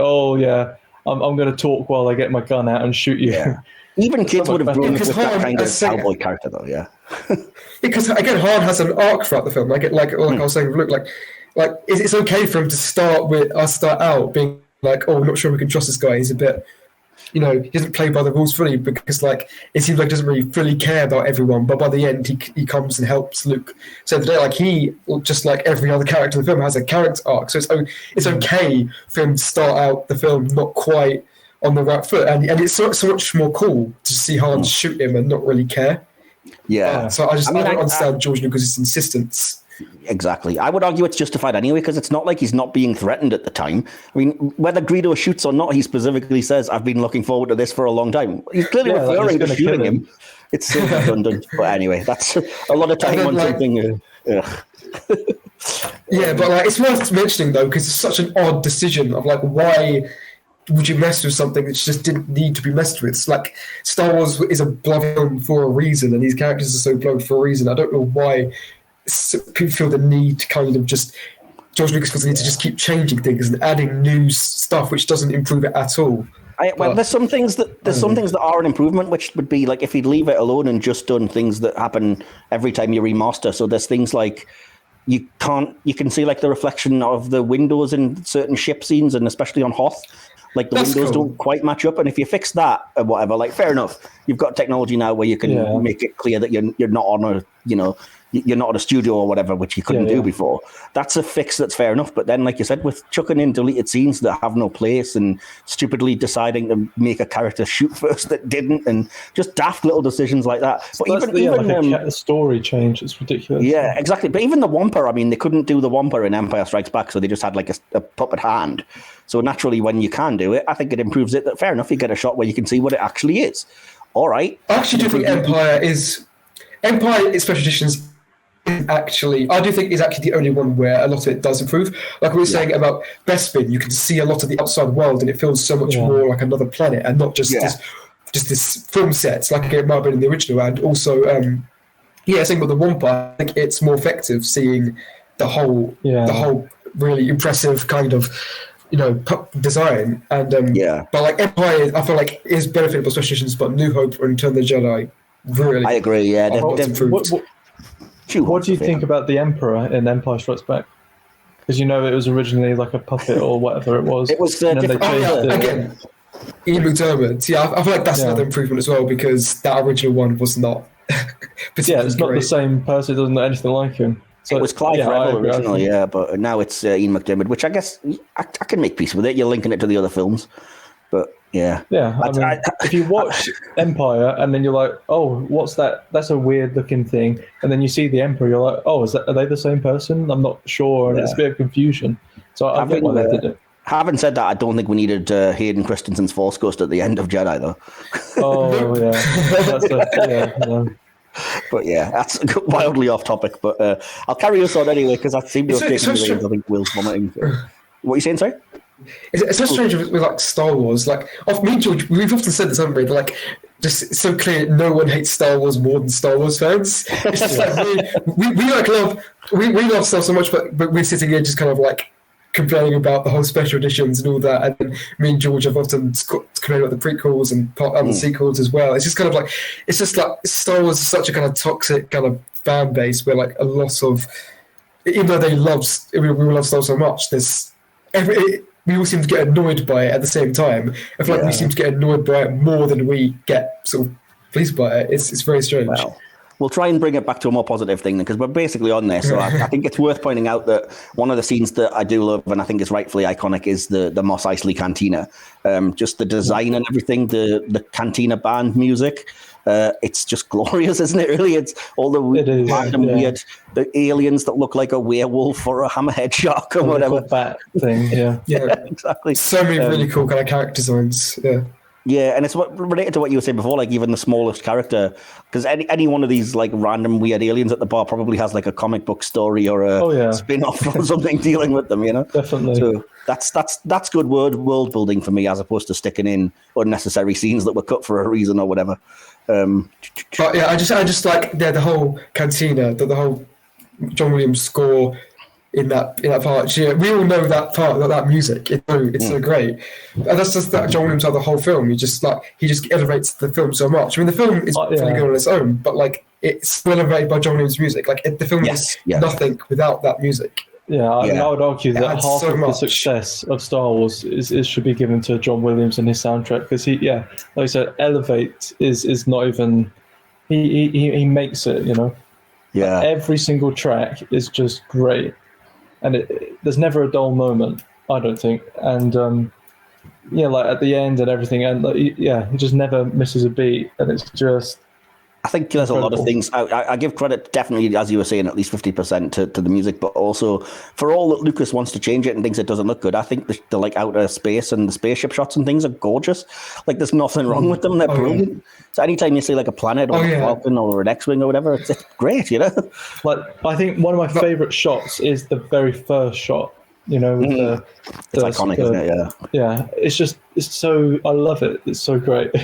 I'm going to talk while I get my gun out and shoot you. Yeah. Even kids would have grown up with that kind of cowboy character, though. Yeah. Because again, Han has an arc throughout the film. Like I was saying, look, like it's okay for him to start out being like, I'm not sure we can trust this guy. He's a bit, he doesn't play by the rules fully because it seems like he doesn't really fully care about everyone. But by the end, he comes and helps Luke save the day. He, just like every other character in the film, has a character arc. So it's okay for him to start out the film not quite on the right foot, and it's so much more cool to see Han shoot him and not really care. Yeah. So I don't understand George Lucas's insistence. Exactly. I would argue it's justified anyway because it's not like he's not being threatened at the time. I mean, whether Greedo shoots or not, he specifically says, I've been looking forward to this for a long time. He's clearly referring to shooting him. It's so redundant. But anyway, that's a lot of time on something. Yeah, but it's worth mentioning, though, because it's such an odd decision of why would you mess with something that just didn't need to be messed with? It's like Star Wars is a blood film for a reason, and these characters are so blood for a reason. I don't know why people feel the need to kind of just George Lucas feels the need to just keep changing things and adding new stuff which doesn't improve it at all. There's some things that are an improvement, which would be like if he'd leave it alone and just done things that happen every time you remaster. So there's things like you can see the reflection of the windows in certain ship scenes, and especially on Hoth. The windows don't quite match up, and if you fix that or whatever, fair enough. You've got technology now where you can make it clear that you're not on a you're not at a studio or whatever, which you couldn't do before. That's a fix that's fair enough. But then, like you said, with chucking in deleted scenes that have no place and stupidly deciding to make a character shoot first that didn't, and just daft little decisions like that. But even the story change, it's ridiculous. Yeah, exactly. But even the Wampa, I mean, they couldn't do the Wampa in Empire Strikes Back, so they just had a puppet hand. So naturally, when you can do it, I think it improves it. That fair enough, you get a shot where you can see what it actually is. All right. I actually do think Empire, Special Editions, I do think is actually the only one where a lot of it does improve. Like we were saying about Bespin, you can see a lot of the outside world, and it feels so much more like another planet, and not just this film set, like it might have been in the original. And also, saying about the Wampa, I think it's more effective seeing the whole really impressive kind of design. And but Empire, I feel like is benefited by Special Editions, but New Hope and Return of the Jedi really. I agree. Yeah, what do you think about the Emperor in Empire Strikes Back? Because it was originally like a puppet or whatever it was. It was and then they changed it. Again, Ian McDermott. Yeah, I feel like that's another improvement as well, because that original one was not. It's not the same person. It doesn't look anything like him. So, it was Clive Revel originally, but now it's Ian McDermott, which I guess I can make peace with it. You're linking it to the other films, but yeah. If you watch Empire and then you're like, oh, what's that? That's a weird looking thing, and then you see the Emperor, you're like, oh, are they the same person? I'm not sure, and it's a bit of confusion. So I get why they did it. Having said that, I don't think we needed Hayden Christensen's Force Ghost at the end of Jedi, though. Oh yeah, But yeah, that's wildly off topic. But I'll carry us on anyway, because I seem to have taken the reins. I think Will's vomiting. What are you saying, sorry? It's so strange with Star Wars. Me and George, we've often said this, haven't we? But just it's so clear no one hates Star Wars more than Star Wars fans. It's just we love Star Wars so much, but we're sitting here just kind of complaining about the whole special editions and all that. And then me and George have often complained about the prequels and the sequels as well. It's just kind of like, it's just like Star Wars is such a kind of toxic kind of fan base where like a lot of, even though we all love Star Wars so much, we all seem to get annoyed by it at the same time. I feel like we seem to get annoyed by it more than we get sort of pleased by it. It's very strange. Well, we'll try and bring it back to a more positive thing because we're basically on there. So I think it's worth pointing out that one of the scenes that I do love and I think is rightfully iconic is the Mos Eisley Cantina. Just the design and everything, the Cantina band music. It's just glorious, isn't it? Really, it's all the random weird, the aliens that look like a werewolf or a hammerhead shark or whatever. Bat thing, yeah, exactly. So many really cool kind of character designs. Yeah, and it's related to what you were saying before, like even the smallest character, because any one of these like random weird aliens at the bar probably has like a comic book story or a spin-off or something dealing with them, you know? Definitely. So that's good world building for me, as opposed to sticking in unnecessary scenes that were cut for a reason or whatever. But yeah, I just like the whole cantina, the whole John Williams score in that part. Yeah, we all know that part, that music. It's so great. And that's just that John Williams had the whole film. He just elevates the film so much. I mean, the film is pretty good on its own, but like it's elevated by John Williams' music. Like the film is nothing without that music. Yeah, I would argue that half of the success of Star Wars should be given to John Williams and his soundtrack because like I said, Elevate is not even he makes it, you know. Yeah, like every single track is just great, and there's never a dull moment, I don't think. And like at the end and everything, and he just never misses a beat, and it's just. I think there's a lot of things. I give credit, definitely, as you were saying, at least 50% to the music, but also for all that Lucas wants to change it and thinks it doesn't look good. I think the like outer space and the spaceship shots and things are gorgeous. Like there's nothing wrong with them. They're brilliant. Yeah. So anytime you see like a planet or a Falcon or an X-wing or whatever, it's great, you know. Like I think one of my favorite shots is the very first shot. You know, with it's iconic, isn't it? Yeah. It's so. I love it. It's so great.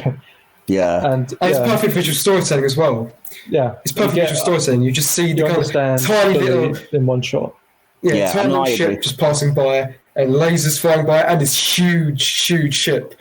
Yeah, and it's perfect visual storytelling as well. Yeah, it's perfect visual storytelling. You just see the kind of tiny little in one shot. Tiny little ship just passing by and lasers flying by, and this huge ship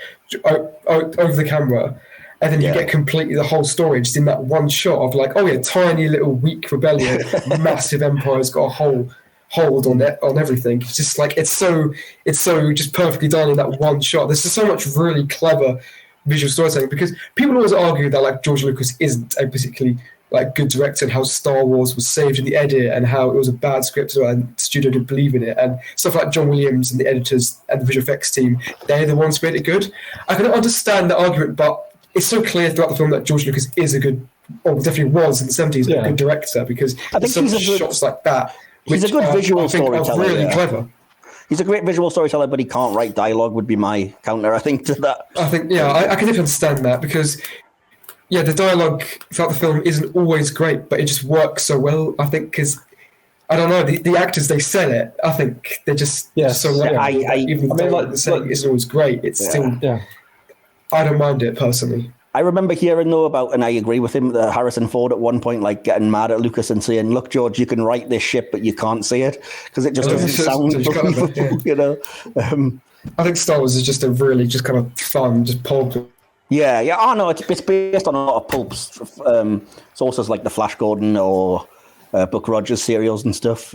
over the camera, and then you get completely the whole story just in that one shot of like, tiny little weak rebellion, massive empire's got a whole hold on everything. It's just like it's so just perfectly done in that one shot. There's just so much really clever visual storytelling because people always argue that like George Lucas isn't a particularly like good director and how Star Wars was saved in the edit and how it was a bad script and the studio didn't believe in it and stuff like John Williams and the editors and the visual effects team, they're the ones who made it good. I can understand the argument, but it's so clear throughout the film that George Lucas is a good, or definitely was in the 70s, a good director because I think some shots like that. He's a good visual storyteller. Really clever. He's a great visual storyteller, but he can't write dialogue would be my counter, I think, to that. I think, I can even understand that because, the dialogue throughout the film isn't always great, but it just works so well, I think, because, I don't know, the actors, they sell it. I think they're just so well. Even the saying isn't always great, it's still, I don't mind it personally. I remember hearing, though, about, and I agree with him, that Harrison Ford at one point, like, getting mad at Lucas and saying, look, George, you can write this shit, but you can't say it, because it just doesn't sound believable, you know? I think Star Wars is just a really just kind of fun, just pulp. Yeah. Oh, no, it's based on a lot of pulps, sources like the Flash Gordon or Buck Rogers serials and stuff.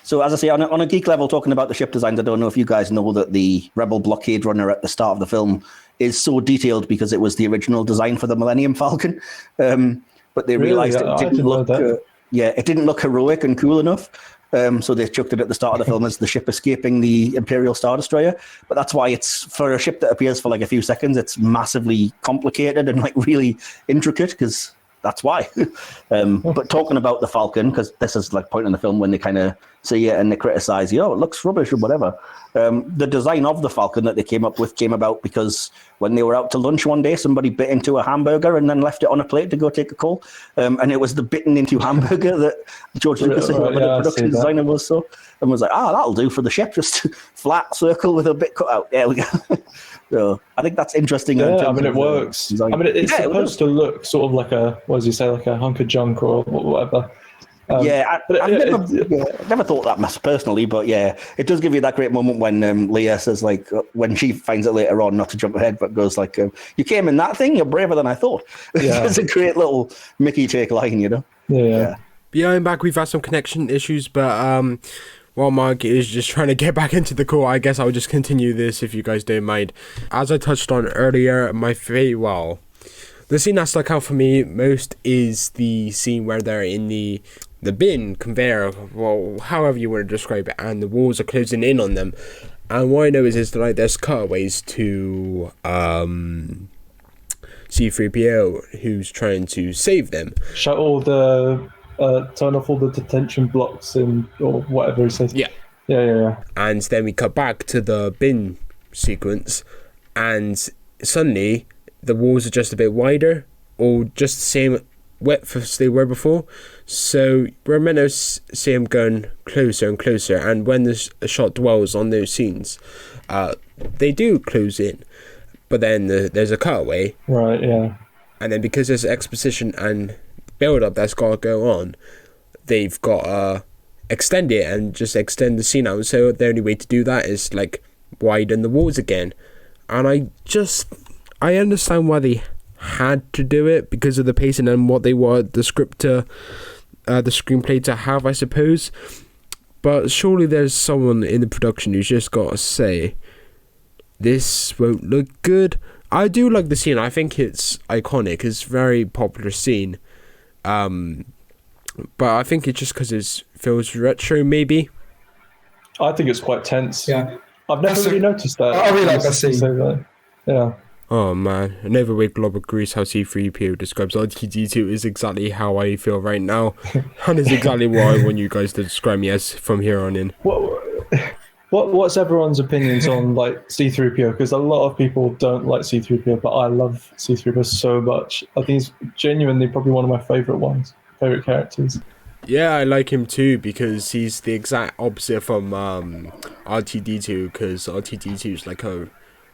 So, as I say, on a geek level, talking about the ship designs, I don't know if you guys know that the Rebel blockade runner at the start of the film is so detailed because it was the original design for the Millennium Falcon. But they realized it didn't look it didn't look heroic and cool enough. So they chucked it at the start of the film as the ship escaping the Imperial Star Destroyer. But that's why it's, for a ship that appears for like a few seconds, it's massively complicated and like really intricate because that's why. But talking about the Falcon, because this is like point in the film when they kind of see it and they criticize you, it looks rubbish or whatever. The design of the Falcon that they came up with came about because when they were out to lunch one day, somebody bit into a hamburger and then left it on a plate to go take a call. And it was the bitten into hamburger that George Lucas, the production designer, was like, that'll do for the ship, just flat circle with a bit cut out. There we go. So I think that's interesting. Yeah, I mean, it works. I mean, it's supposed to look sort of like a, what does he say, like a hunk of junk or whatever. I've never thought that much personally, but yeah, it does give you that great moment when Leah says, like, when she finds it later on, not to jump ahead, but goes like, "You came in that thing. You're braver than I thought." Yeah. It's a great little Mickey take line, you know. Yeah. Yeah, I'm back. We've had some connection issues, but while Mark is just trying to get back into the call, I guess I'll just continue this if you guys don't mind. As I touched on earlier, the scene that stuck out for me most is the scene where they're in the bin conveyor, well, however you want to describe it, and the walls are closing in on them. And what I know is like there's cutaways to C-3PO, who's trying to save them. Shut all the turn off all the detention blocks or whatever he says. Yeah. And then we cut back to the bin sequence, and suddenly the walls are just a bit wider, or just the same width as they were before. So we're meant to see them going closer and closer, and when the shot dwells on those scenes, they do close in, but then there's a cutaway. Right, yeah. And then because there's exposition and build-up that's got to go on, they've got to extend it and just extend the scene out. So the only way to do that is like widen the walls again. And I understand why they had to do it because of the pacing and what they want the script to, the screenplay to have, I suppose. But surely there's someone in the production who's just got to say, this won't look good. I do like the scene. I think it's iconic. It's a very popular scene. But I think it's just because it feels retro, maybe. I think it's quite tense. Yeah. I've never really noticed that. I really like that scene. Yeah. Oh man, an overweight glob of grease, how C-3PO describes R2-D2 is exactly how I feel right now. And is exactly what I want you guys to describe me as from here on in. What's everyone's opinions on like C-3PO? Because a lot of people don't like C-3PO, but I love C-3PO so much. I think he's genuinely probably one of my favorite characters. Yeah, I like him too because he's the exact opposite from R2-D2, because R2-D2 is like a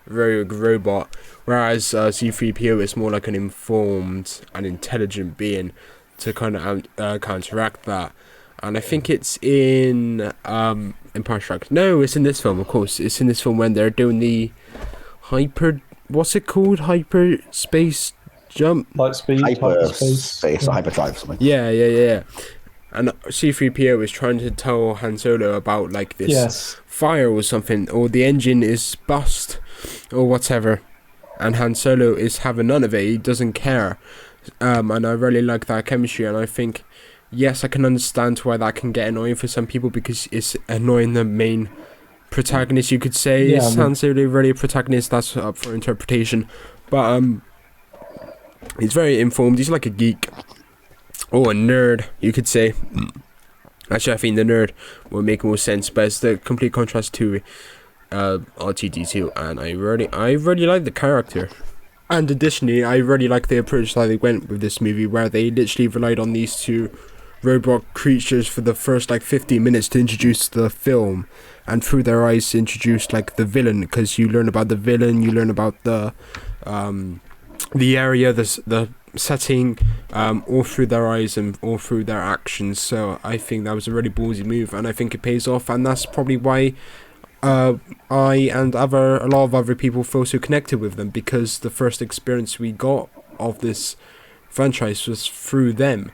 rogue robot, whereas C-3PO is more like an informed and intelligent being to kind of counteract that. And I think it's in Empire Strikes. No, it's in this film, of course. It's in this film when they're doing the hyperspace jump? Light speed, hyperspace, or hyperdrive, something. Yeah. And C-3PO is trying to tell Han Solo about like this fire or something, or the engine is bust, or whatever. And Han Solo is having none of it. He doesn't care. And I really like that chemistry, and I think, yes, I can understand why that can get annoying for some people because it's annoying the main protagonist, you could say. Yeah, is Han Solo really a protagonist? That's up for interpretation. But he's very informed. He's like a geek. Or a nerd, you could say. Actually, I think the nerd will make more sense, but it's the complete contrast to R2-D2, and I really like the character. And additionally, I really like the approach that they went with this movie, where they literally relied on these two robot creatures for the first like 15 minutes to introduce the film, and through their eyes introduce like the villain, because you learn about the villain, you learn about the area, the setting, all through their eyes and all through their actions. So I think that was a really ballsy move, and I think it pays off, and that's probably why I and a lot of other people feel so connected with them, because the first experience we got of this franchise was through them.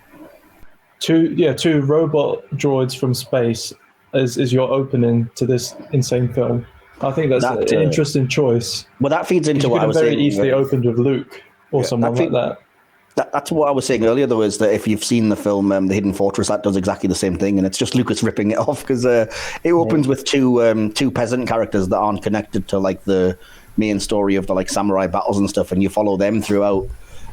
Two robot droids from space is your opening to this insane film. I think that's an interesting choice. Well, that feeds into what I was saying. Very easily opened with Luke or someone like that. That's what I was saying earlier, though, is that if you've seen the film The Hidden Fortress, that does exactly the same thing, and it's just Lucas ripping it off, because it opens with two peasant characters that aren't connected to like the main story of the like samurai battles and stuff, and you follow them throughout,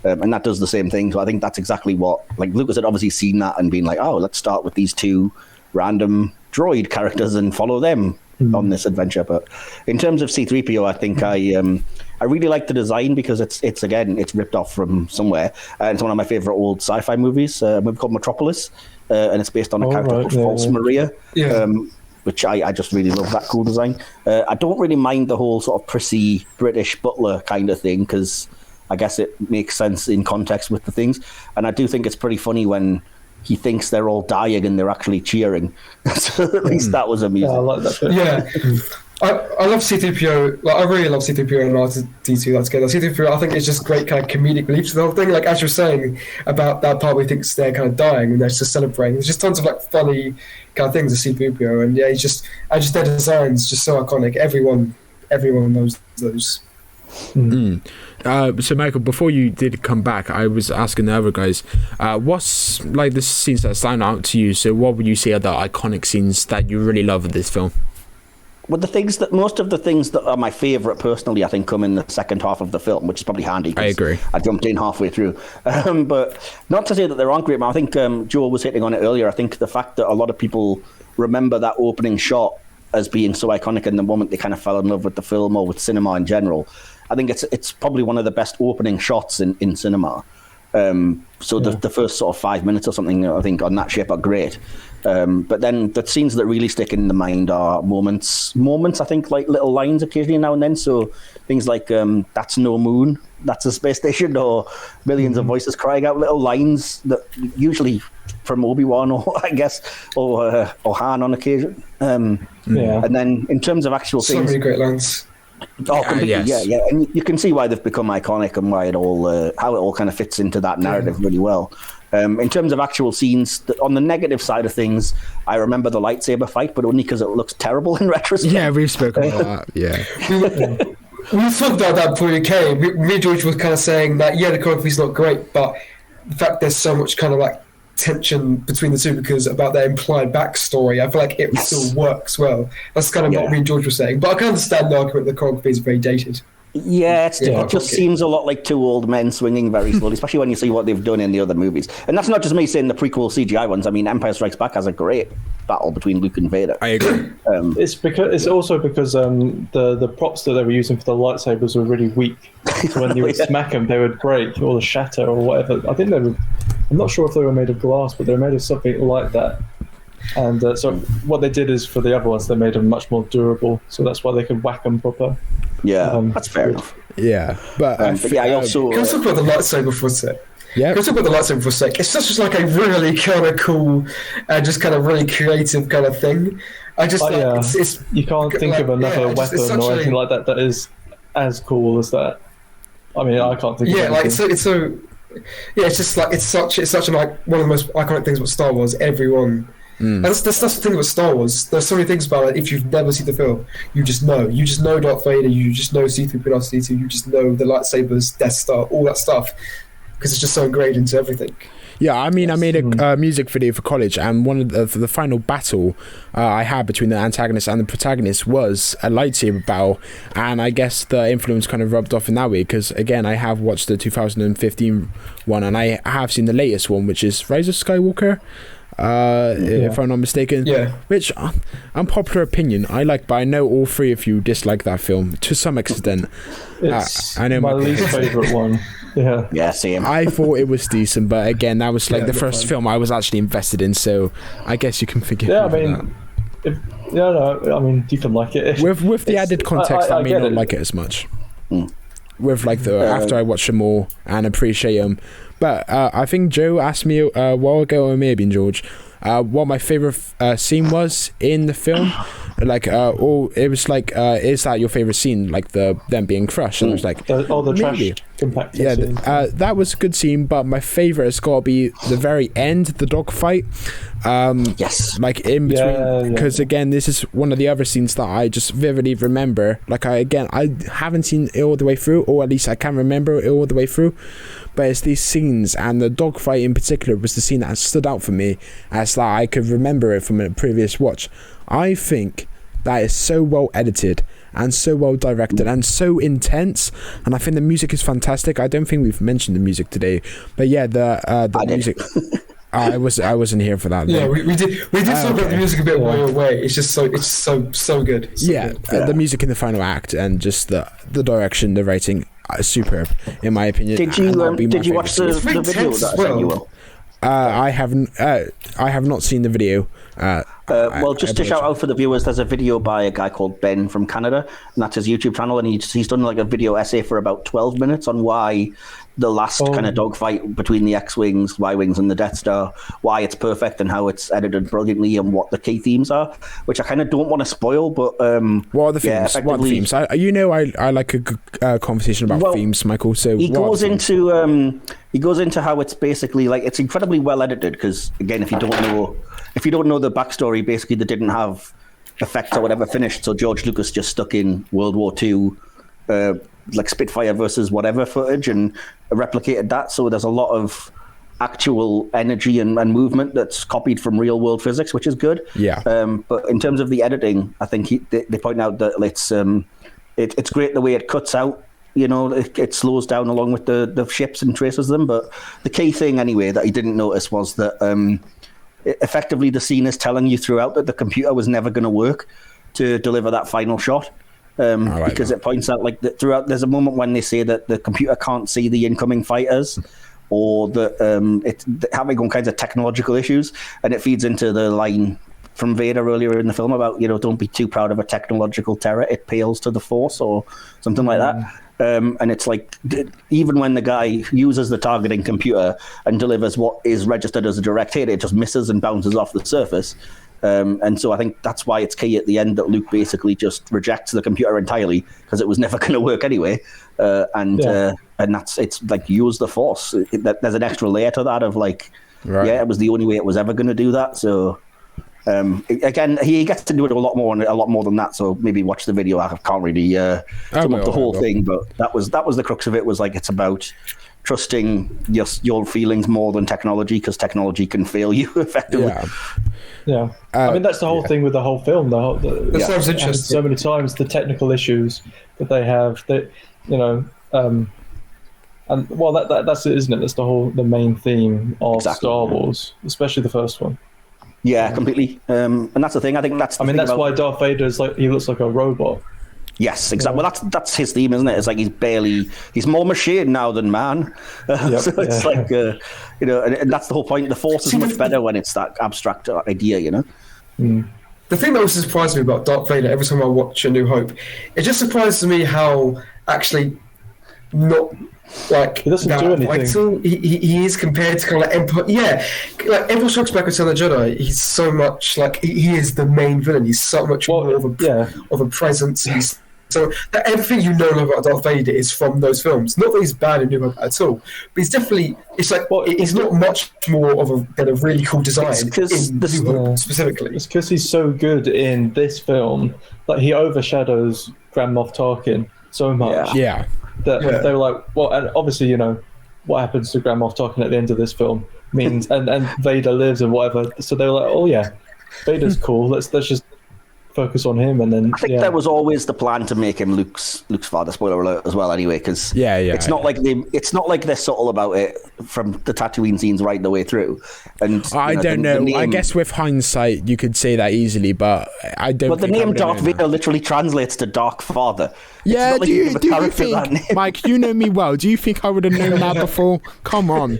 and that does the same thing. So I think that's exactly what, like, Lucas had obviously seen that and been like, oh, let's start with these two random droid characters and follow them on this adventure. But in terms of C-3PO, I think I really like the design, because it's ripped off from somewhere. It's one of my favorite old sci-fi movies, a movie called Metropolis, and it's based on a character called False Maria, which I just really love that cool design. I don't really mind the whole sort of prissy British butler kind of thing, because I guess it makes sense in context with the things. And I do think it's pretty funny when he thinks they're all dying and they're actually cheering. So at least that was amusing. Yeah, I like that bit. Yeah. I love C-3PO. Like, I really love C-3PO and R2-D2. That's good. C-3PO, I think it's just great kind of comedic relief to the whole thing. Like, as you're saying about that part where he thinks they're kind of dying and they're just celebrating. There's just tons of like funny kind of things with C-3PO, and yeah, their designs just so iconic. Everyone knows those. So Michael, before you did come back, I was asking the other guys, what's like the scenes that stand out to you? So what would you say are the iconic scenes that you really love in this film? Well, most of the things that are my favourite personally, I think, come in the second half of the film, which is probably handy. I agree. I jumped in halfway through. But not to say that there aren't great, but I think Joel was hitting on it earlier. I think the fact that a lot of people remember that opening shot as being so iconic in the moment they kind of fell in love with the film or with cinema in general. I think it's probably one of the best opening shots in cinema. The first sort of 5 minutes or something, I think, on that ship are great. But then the scenes that really stick in the mind are moments, I think, like little lines occasionally now and then. So things like, that's no moon, that's a space station, or millions of voices crying out, little lines that usually from Obi-Wan or I guess, or Han on occasion. And then in terms of actual So things... many great lines. Oh, completely, yeah. And you can see why they've become iconic and why how it all kind of fits into that narrative really well. In terms of actual scenes, on the negative side of things, I remember the lightsaber fight, but only because it looks terrible in retrospect. Yeah, we've spoken about that, yeah. We talked about that before you came. Me and George were kind of saying that, the choreography's not great, but the fact there's so much kind of like tension between the two because about their implied backstory, I feel like it still works well. That's kind of what me and George were saying. But I can understand the argument that the choreography is very dated. Yeah, it just seems a lot like two old men swinging very slowly, especially when you see what they've done in the other movies. And that's not just me saying the prequel CGI ones. I mean, Empire Strikes Back has a great battle between Luke and Vader. I agree. It's also because the props that they were using for the lightsabers were really weak. So when you would smack them, they would break or shatter or whatever. I think they were. I'm not sure if they were made of glass, but they were made of something like that. And so what they did is for the other ones, they made them much more durable. So that's why they could whack them proper. Yeah, that's fair enough. Yeah, but I also... Can I talk about the lightsaber for a sec? Yeah. Can I talk about the lightsaber for a sec? It's just like a really kind of cool and just kind of really creative kind of thing. I just it's you can't think of another weapon or anything like that is as cool as that. I mean, I can't think of anything. It's just like it's such like one of the most iconic things about Star Wars. Everyone, and that's the thing about Star Wars. There's so many things about it. If you've never seen the film, you just know Darth Vader, you just know C-3PO, R2-D2, you just know the lightsabers, Death Star, all that stuff, because it's just so ingrained into everything. Yeah, I mean, I made a music video for college, and one of the final battle I had between the antagonist and the protagonist was a lightsaber battle, and I guess the influence kind of rubbed off in that way, because again, I have watched the 2015 one, and I have seen the latest one, which is Rise of Skywalker, if I'm not mistaken. Yeah. Which, unpopular opinion, I like, but I know all three of you dislike that film to some extent. It's I know my least favourite one. Yeah, same. I thought it was decent, but again, that was like the first film I was actually invested in, so I guess you can forgive me. I mean, you can like it. With the added context, I may not like it as much. With like after I watch them all and appreciate them. But I think Joe asked me a while ago, or maybe George, what my favourite scene was in the film. Like, it was like, is that your favourite scene? Like them being crushed, and I was like, the trash compactor. Yeah, that was a good scene, but my favourite has got to be the very end, the dog fight. Yes. Like in between, because again, this is one of the other scenes that I just vividly remember. Like I haven't seen it all the way through, or at least I can't remember it all the way through. But it's these scenes, and the dogfight in particular was the scene that stood out for me, as that I could remember it from a previous watch. I think that is so well edited and so well directed and so intense, and I think the music is fantastic. I don't think we've mentioned the music today, but yeah, the music. I wasn't here for that. Yeah, we did talk about the music a bit while you're away. It's just so good. Good. The music in the final act and just the direction, the writing, superb in my opinion. Did you watch the video that I sent you, Will? I have not seen the video. Just to shout out for the viewers, there's a video by a guy called Ben from Canada, and that's his YouTube channel, and he's done like a video essay for about 12 minutes on why the last kind of dogfight between the X-Wings, Y-Wings, and the Death Star, why it's perfect and how it's edited brilliantly and what the key themes are, which I kind of don't want to spoil, but... what are the themes? What are the themes? I like a good conversation about themes, Michael, so he goes into how it's basically, like, it's incredibly well edited, because, again, if you don't know the backstory, basically they didn't have effects or whatever finished, so George Lucas just stuck in World War II, like Spitfire versus whatever footage and replicated that. So there's a lot of actual energy and movement that's copied from real world physics, which is good. Yeah. But in terms of the editing, I think they point out that it's great the way it cuts out. You know, it slows down along with the ships and traces them. But the key thing, anyway, that he didn't notice was that effectively the scene is telling you throughout that the computer was never going to work to deliver that final shot. Because it points out, like, that throughout, there's a moment when they say that the computer can't see the incoming fighters, or that it's having all kinds of technological issues, and it feeds into the line from Vader earlier in the film about, you know, don't be too proud of a technological terror, it pales to the Force, or something like that. And it's like, even when the guy uses the targeting computer and delivers what is registered as a direct hit, it just misses and bounces off the surface. And so I think that's why it's key at the end that Luke basically just rejects the computer entirely, because it was never going to work anyway. And it's like, use the Force. There's an extra layer to that of, like, it was the only way it was ever going to do that. So again, he gets to do it a lot more than that. So maybe watch the video. I can't really sum up the whole thing, but that was the crux of it. Was like, it's about trusting your feelings more than technology, because technology can fail you effectively. Yeah. I mean, that's the whole thing with the whole film. That sounds interesting. So many times the technical issues that they have, that, you know, and well, that's it, isn't it? That's the main theme of Star Wars, especially the first one. Yeah, completely. And that's the thing. I think that's. That's why Darth Vader is like, he looks like a robot. Yes, exactly. Well, that's his theme, isn't it? It's like he's more machine now than man. So it's like, you know, and that's the whole point. The Force is much better when it's that abstract idea, you know? The thing that always surprises me about Darth Vader every time I watch A New Hope, it just surprises me how actually not, like, he doesn't do anything. He is compared to kind of like Empire. Yeah, like Empire Strikes Back with Return of the Jedi. He's so much like he is the main villain. He's so much more of a presence. So that everything you know about Darth Vader is from those films. Not that he's bad in New Hope at all, but he's definitely, it's like, it's not much more of a kind of really cool design in New Hope specifically. It's because he's so good in this film, like, he overshadows Grand Moff Tarkin so much. Yeah. That they were like, well, and obviously, you know, what happens to Grand Moff Tarkin at the end of this film means, and Vader lives and whatever. So they were like, oh yeah, Vader's cool. Let's just focus on him. And then I think that was always the plan, to make him Luke's father. Spoiler alert as well. Anyway, because it's not like they're subtle about it from the Tatooine scenes right the way through. And I don't know. I guess with hindsight, you could say that easily, but I don't. But the name Darth Vader literally translates to Dark Father. Yeah, do you think, Mike, you know me well. Do you think I would have known that before? Come on.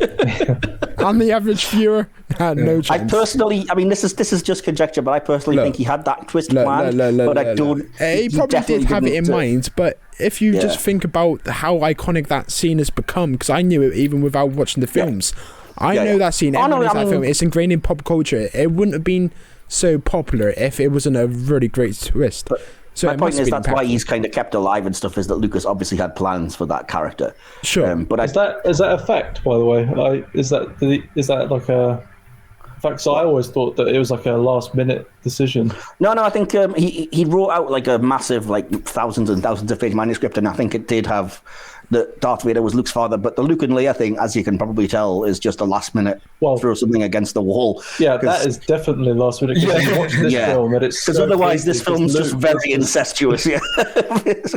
I'm the average viewer. No chance. I personally, I mean, this is just conjecture, but I personally think he had that twist planned. But I don't. He probably did have it in mind, but if you just think about how iconic that scene has become, because I knew it even without watching the films. I know that scene. Everyone knows that film. It's ingrained in pop culture. It wouldn't have been so popular if it wasn't a really great twist. So my point is that's why he's kind of kept alive and stuff, is that Lucas obviously had plans for that character. Sure. But is that a fact, by the way? Like, is that like a fact? So I always thought that it was like a last minute decision. No, I think he wrote out like a massive, like, thousands and thousands of page manuscript, and I think it did have that Darth Vader was Luke's father, but the Luke and Leia thing, as you can probably tell, is just a last minute throw something against the wall. Yeah, that is definitely last minute. Because you watch this film, and it's because otherwise this film's just very incestuous. Yeah,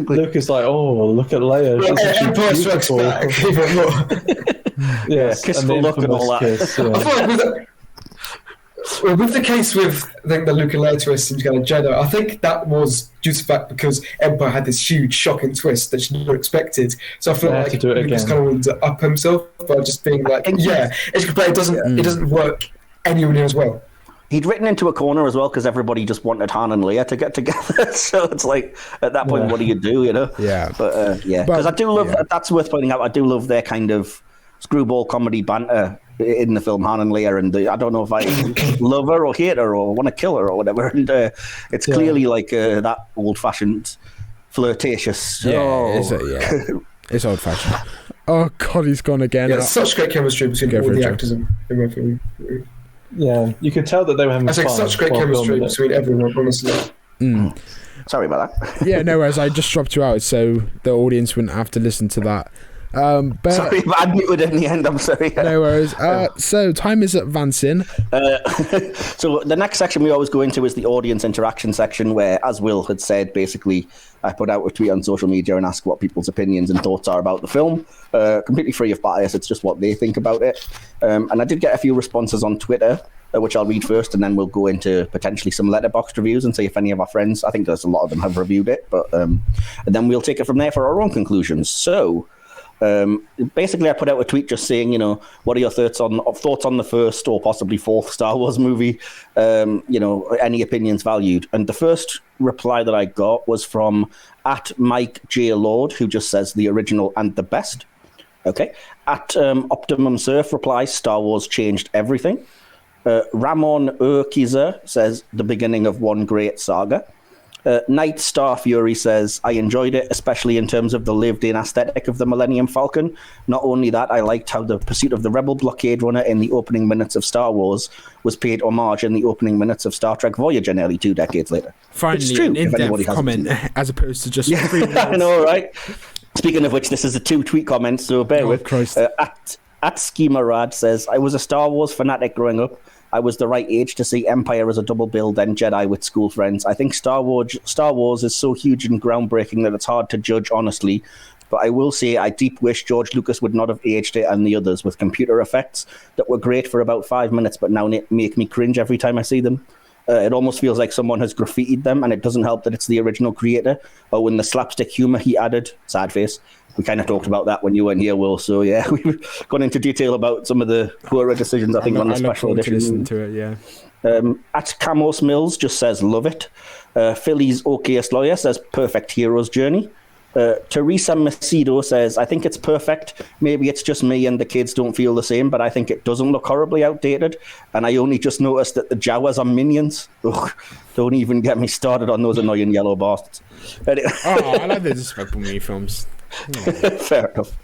Luke is like, oh, look at Leia, she's beautiful. Yes, kiss the look and all that. Kiss, Well, with the case with, I think, the Luke and Leia twist in Return of the Jedi, I think that was due to the fact because Empire had this huge shocking twist that you never expected. So I feel like he just kind of wanted to up himself by just being like, but it doesn't work anywhere near as well. He'd written into a corner as well because everybody just wanted Han and Leia to get together. So it's like, at that point, what do you do, you know? Yeah. But because I do love, that's worth pointing out, I do love their kind of screwball comedy banter in the film Han and Leia. And I don't know if I love her or hate her or want to kill her or whatever. And it's clearly like that old-fashioned flirtatious. It's old-fashioned. Oh, God, he's gone again. Yeah, such great chemistry between all the actors in my film. Yeah, you could tell that they were having fun. Such great chemistry between everyone, honestly. Sorry about that. Yeah, no worries. I just dropped you out so the audience wouldn't have to listen to that. But sorry, but I muted in the end. I'm sorry. No worries. So time is advancing. So the next section we always go into is the audience interaction section, where, as Will had said, basically I put out a tweet on social media and ask what people's opinions and thoughts are about the film. Completely free of bias. It's just what they think about it. And I did get a few responses on Twitter, which I'll read first, and then we'll go into potentially some letterboxd reviews and see if any of our friends, I think there's a lot of them, have reviewed it. But and then we'll take it from there for our own conclusions. So basically I put out a tweet just saying, you know, what are your thoughts on the first or possibly fourth Star Wars movie? You know, any opinions valued? And the first reply that I got was from @MikeJLord, who just says the original and the best. Okay. @Optimum Surf replies, Star Wars changed everything. Ramon Urquiza says the beginning of one great saga. Night Star Fury says, I enjoyed it, especially in terms of the lived-in aesthetic of the Millennium Falcon. Not only that, I liked how the pursuit of the Rebel blockade runner in the opening minutes of Star Wars was paid homage in the opening minutes of Star Trek Voyager nearly 2 decades later. Finally, an in-depth comment as opposed to just 3 words. I know, right? Speaking of which, this is a 2-tweet comment, so bear with. Christ. @Schemarad says, I was a Star Wars fanatic growing up. I was the right age to see Empire as a double bill, then Jedi with school friends. I think Star Wars is so huge and groundbreaking that it's hard to judge honestly. But I will say I deep wish George Lucas would not have aged it and the others with computer effects that were great for about 5 minutes, but now make me cringe every time I see them. It almost feels like someone has graffitied them, and it doesn't help that it's the original creator. Oh, when the slapstick humor he added, sad face. We kind of talked about that when you weren't here, Will. So yeah, we've gone into detail about some of the poorer decisions, I think, on the special edition. Listen to it, yeah. @Camos Mills just says, love it. Philly's okayest lawyer says, perfect hero's journey. Teresa Macedo says, I think it's perfect. Maybe it's just me and the kids don't feel the same, but I think it doesn't look horribly outdated. And I only just noticed that the Jawas are minions. Ugh, don't even get me started on those annoying yellow bastards. I like the Despicable Me films. Fair enough.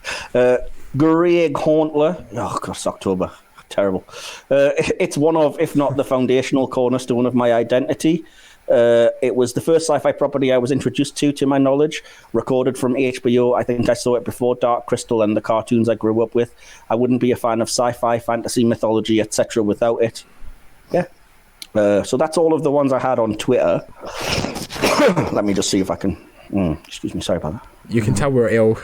Greg Hauntler. Oh, gosh, October. Terrible. It's one of, if not the foundational cornerstone of my identity. It was the first sci-fi property I was introduced to my knowledge, recorded from HBO. I think I saw it before Dark Crystal and the cartoons I grew up with. I wouldn't be a fan of sci-fi, fantasy, mythology, etc. without it. Yeah. So that's all of the ones I had on Twitter. Let me just see if I can... excuse me, sorry about that. You can tell we're ill.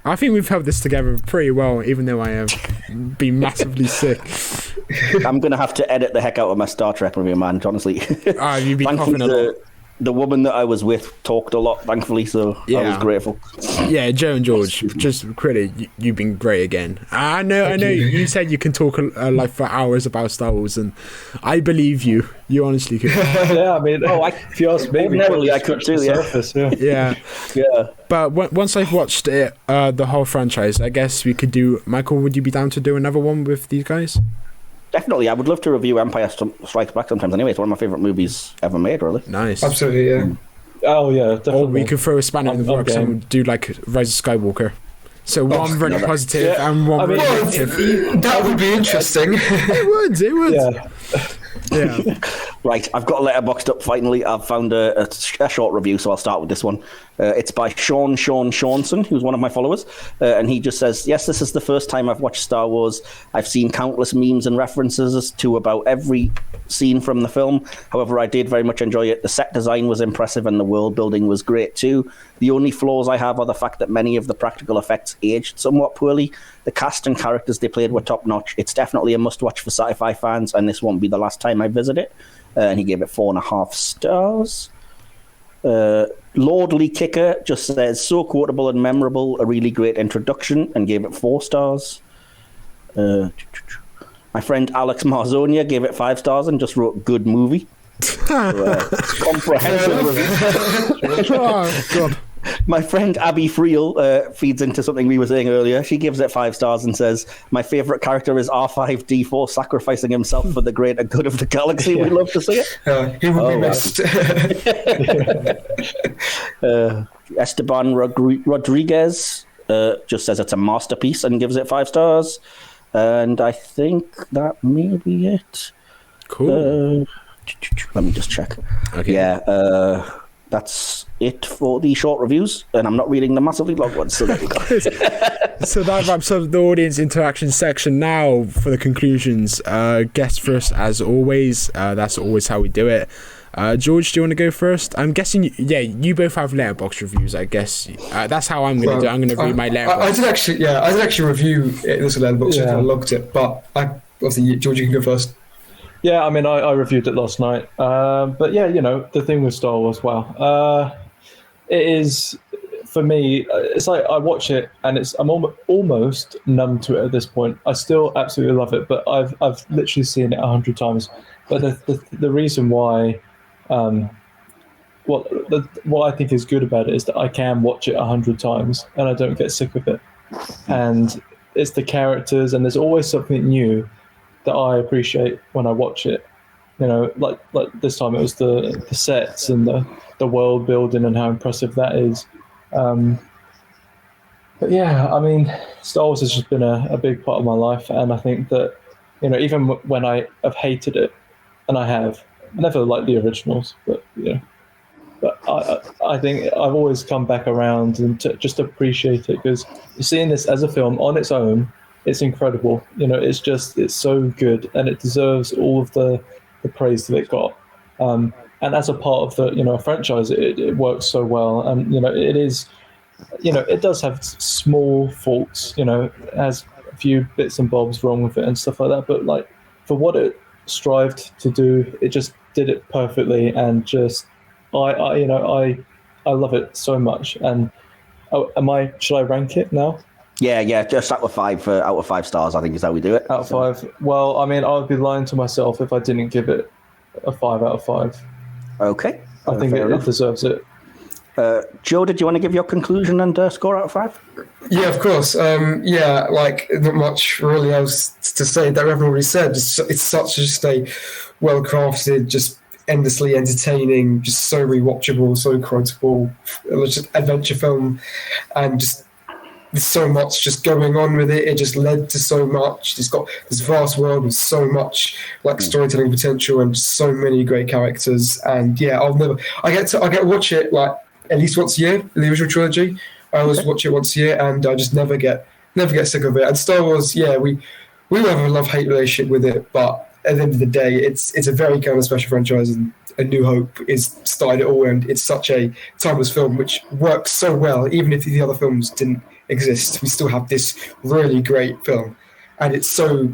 I think we've held this together pretty well, even though I have been massively sick. I'm going to have to edit the heck out of my Star Trek review, man, honestly. You've been coughing a lot. The woman that I was with talked a lot, thankfully, so I was grateful. Yeah, Joe and George, just credit, you've been great again. I know. You said you can talk like for hours about Star Wars, and I believe you. You honestly could. Yeah, I mean, if you ask me, ordinarily I could too. Yeah. But once I've watched it, the whole franchise, I guess we could do. Michael, would you be down to do another one with these guys? Definitely, I would love to review Empire Strikes Back sometimes. Anyway, it's one of my favorite movies ever made. Really, nice. Absolutely, yeah. Oh yeah, definitely. Or we could throw a spanner in the works and do like Rise of Skywalker. So one really positive and one really negative. That would be interesting. It would. Yeah. Right, I've got a letterboxed up finally. I've found a short review, so I'll start with this one. It's by Sean Shaunson, who's one of my followers, and he just says, yes, this is the first time I've watched Star Wars. I've seen countless memes and references to about every scene from the film. However, I did very much enjoy it. The set design was impressive and the world building was great too. The only flaws I have are the fact that many of the practical effects aged somewhat poorly. The cast and characters they played were top-notch. It's definitely a must-watch for sci-fi fans, and this won't be the last time I visit it. And he gave it 4.5 stars. Lordly Kicker just says, so quotable and memorable, a really great introduction, and gave it 4 stars. My friend Alex Marzonia gave it 5 stars and just wrote good movie. Comprehensive review. Oh, God. My friend Abby Friel feeds into something we were saying earlier. She gives it 5 stars and says, my favourite character is R5D4 sacrificing himself for the greater good of the galaxy. We love to see it. He would be missed. Esteban Rodriguez just says it's a masterpiece and gives it 5 stars. And I think that may be it. Cool. Let me just check. Okay. Yeah, that's it for the short reviews, and I'm not reading the massively long ones, so there we go. So that wraps up the audience interaction section. Now for the conclusions. Guest first, as always. That's always how we do it. George, do you want to go first? I'm guessing, you both have letterbox reviews, I guess. That's how I'm going to do it. I'm going to read my letterbox. I did actually review this letterbox and I logged it, but obviously, George, you can go first. Yeah, I mean, I reviewed it last night. But yeah, the thing with Star Wars, wow. It is, for me, it's like I watch it and I'm almost numb to it at this point. I still absolutely love it, but I've literally seen it 100 times. But the reason why, what I think is good about it is that I can watch it 100 times and I don't get sick of it. And it's the characters, and there's always something new that I appreciate when I watch it. Like this time it was the sets and the world building and how impressive that is. But yeah, I mean, Star Wars has just been a big part of my life, and I think that even when I have hated it, and I never liked the originals, but I think I've always come back around and to just appreciate it, because seeing this as a film on its own, it's incredible. It's so good, and it deserves all of the praise that it got. And as a part of the franchise, it works so well. And it is, it does have small faults. It has a few bits and bobs wrong with it and stuff like that. But like for what it strived to do, it just did it perfectly. And just I love it so much. And should I rank it now? Yeah, just out of 5 stars, I think is how we do it. Out of 5. Well, I mean, I would be lying to myself if I didn't give it a 5 out of 5. Okay. I think it deserves it. Joe, did you want to give your conclusion and score out of 5? Yeah, of course. Not much really else to say that everyone already said. It's such just a well-crafted, just endlessly entertaining, just so rewatchable, so quotable, just adventure film, and just there's so much just going on with it. It just led to so much. It's got this vast world with so much storytelling potential and just so many great characters. And yeah, I get to watch it like at least once a year. The original trilogy, I always watch it once a year, and I just never get sick of it. And Star Wars, yeah, we have a love-hate relationship with it, but at the end of the day, it's a very kind of special franchise, and A New Hope is started it all, and it's such a timeless film which works so well. Even if the other films didn't exist, we still have this really great film, and it's so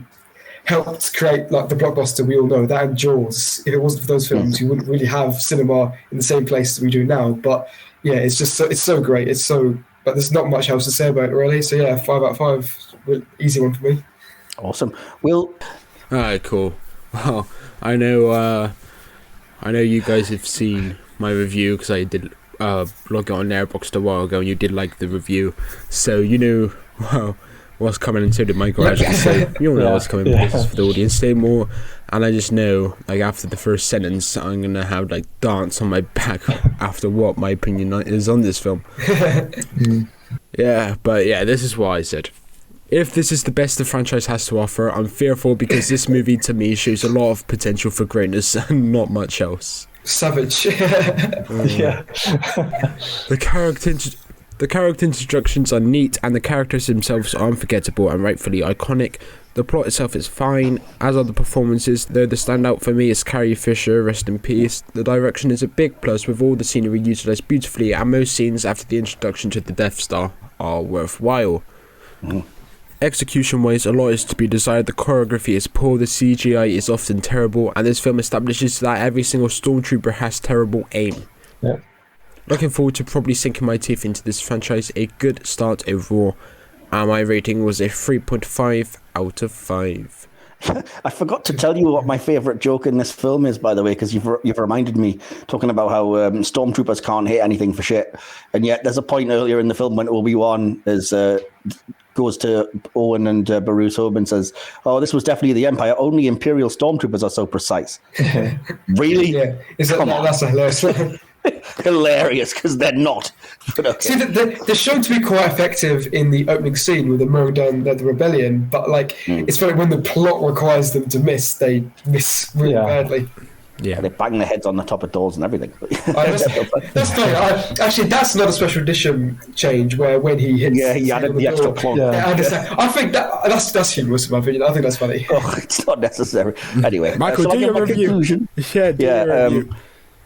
helped create like the blockbuster we all know. That and Jaws. If it wasn't for those films, we wouldn't really have cinema in the same place as we do now. But yeah, it's so great. But there's not much else to say about it really. So yeah, 5 out of 5, easy one for me. Awesome. Will. All right, cool. Well, I know you guys have seen my review because I did log it on Airbox a while ago, and you did like the review, so what's coming, and so did Michael. I should say, you all know what's coming, but this is for the audience. Say more, and I just know, like after the first sentence, I'm gonna have like dance on my back after what my opinion is on this film. Yeah, but yeah, this is what I said. If this is the best the franchise has to offer, I'm fearful, because this movie to me shows a lot of potential for greatness and not much else. Savage. Yeah. The character introductions are neat, and the characters themselves are unforgettable and rightfully iconic. The plot itself is fine, as are the performances, though the standout for me is Carrie Fisher, rest in peace. The direction is a big plus, with all the scenery utilised beautifully, and most scenes after the introduction to the Death Star are worthwhile. Execution-wise, a lot is to be desired. The choreography is poor, the CGI is often terrible, and this film establishes that every single stormtrooper has terrible aim. Yeah. Looking forward to probably sinking my teeth into this franchise. A good start overall, and my rating was a 3.5 out of 5. I forgot to tell you what my favourite joke in this film is, by the way, because you've reminded me, talking about how stormtroopers can't hit anything for shit, and yet there's a point earlier in the film when Obi-Wan goes to Owen and Baruto and says, "Oh, this was definitely the Empire. Only Imperial stormtroopers are so precise." Really? Yeah, that's a hilarious line. Hilarious, because they're not. But okay. See, they're shown to be quite effective in the opening scene with them mowing down the rebellion, but it's funny when the plot requires them to miss, they miss really badly. Yeah, they bang their heads on the top of doors and everything. That's funny. Actually, that's not a special edition change where when he hits. Yeah, he added the extra plug. Yeah. I think that's humorous in my opinion. I think that's funny. Oh, it's not necessary. Anyway, Michael, do your review. Conclusion. Your review.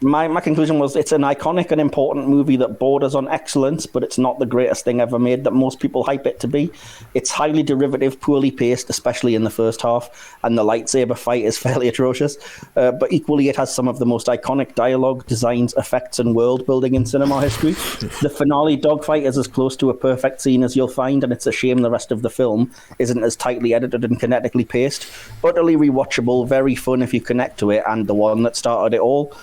My conclusion was it's an iconic and important movie that borders on excellence, but it's not the greatest thing ever made that most people hype it to be. It's highly derivative, poorly paced, especially in the first half, and the lightsaber fight is fairly atrocious. But equally, it has some of the most iconic dialogue, designs, effects, and world building in cinema history. The finale dogfight is as close to a perfect scene as you'll find, and it's a shame the rest of the film isn't as tightly edited and kinetically paced. Utterly rewatchable, very fun if you connect to it, and the one that started it all.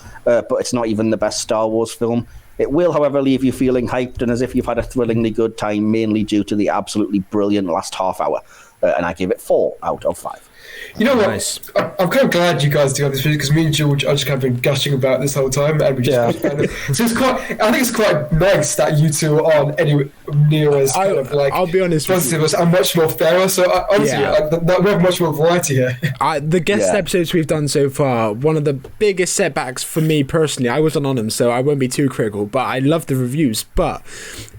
But it's not even the best Star Wars film. It will, however, leave you feeling hyped and as if you've had a thrillingly good time, mainly due to the absolutely brilliant last half hour. And I give it 4 out of 5. You know what? Nice. I'm kind of glad you guys do have this video because me and George are just kind of been gushing about this whole time, and we just so it's quite. I think it's quite nice that you two aren't anywhere near as kind of like. I'll be honest positive as and much more fairer. So honestly, we have much more variety here. The guest episodes we've done so far, one of the biggest setbacks for me personally. I wasn't on them, so I won't be too critical. But I love the reviews. But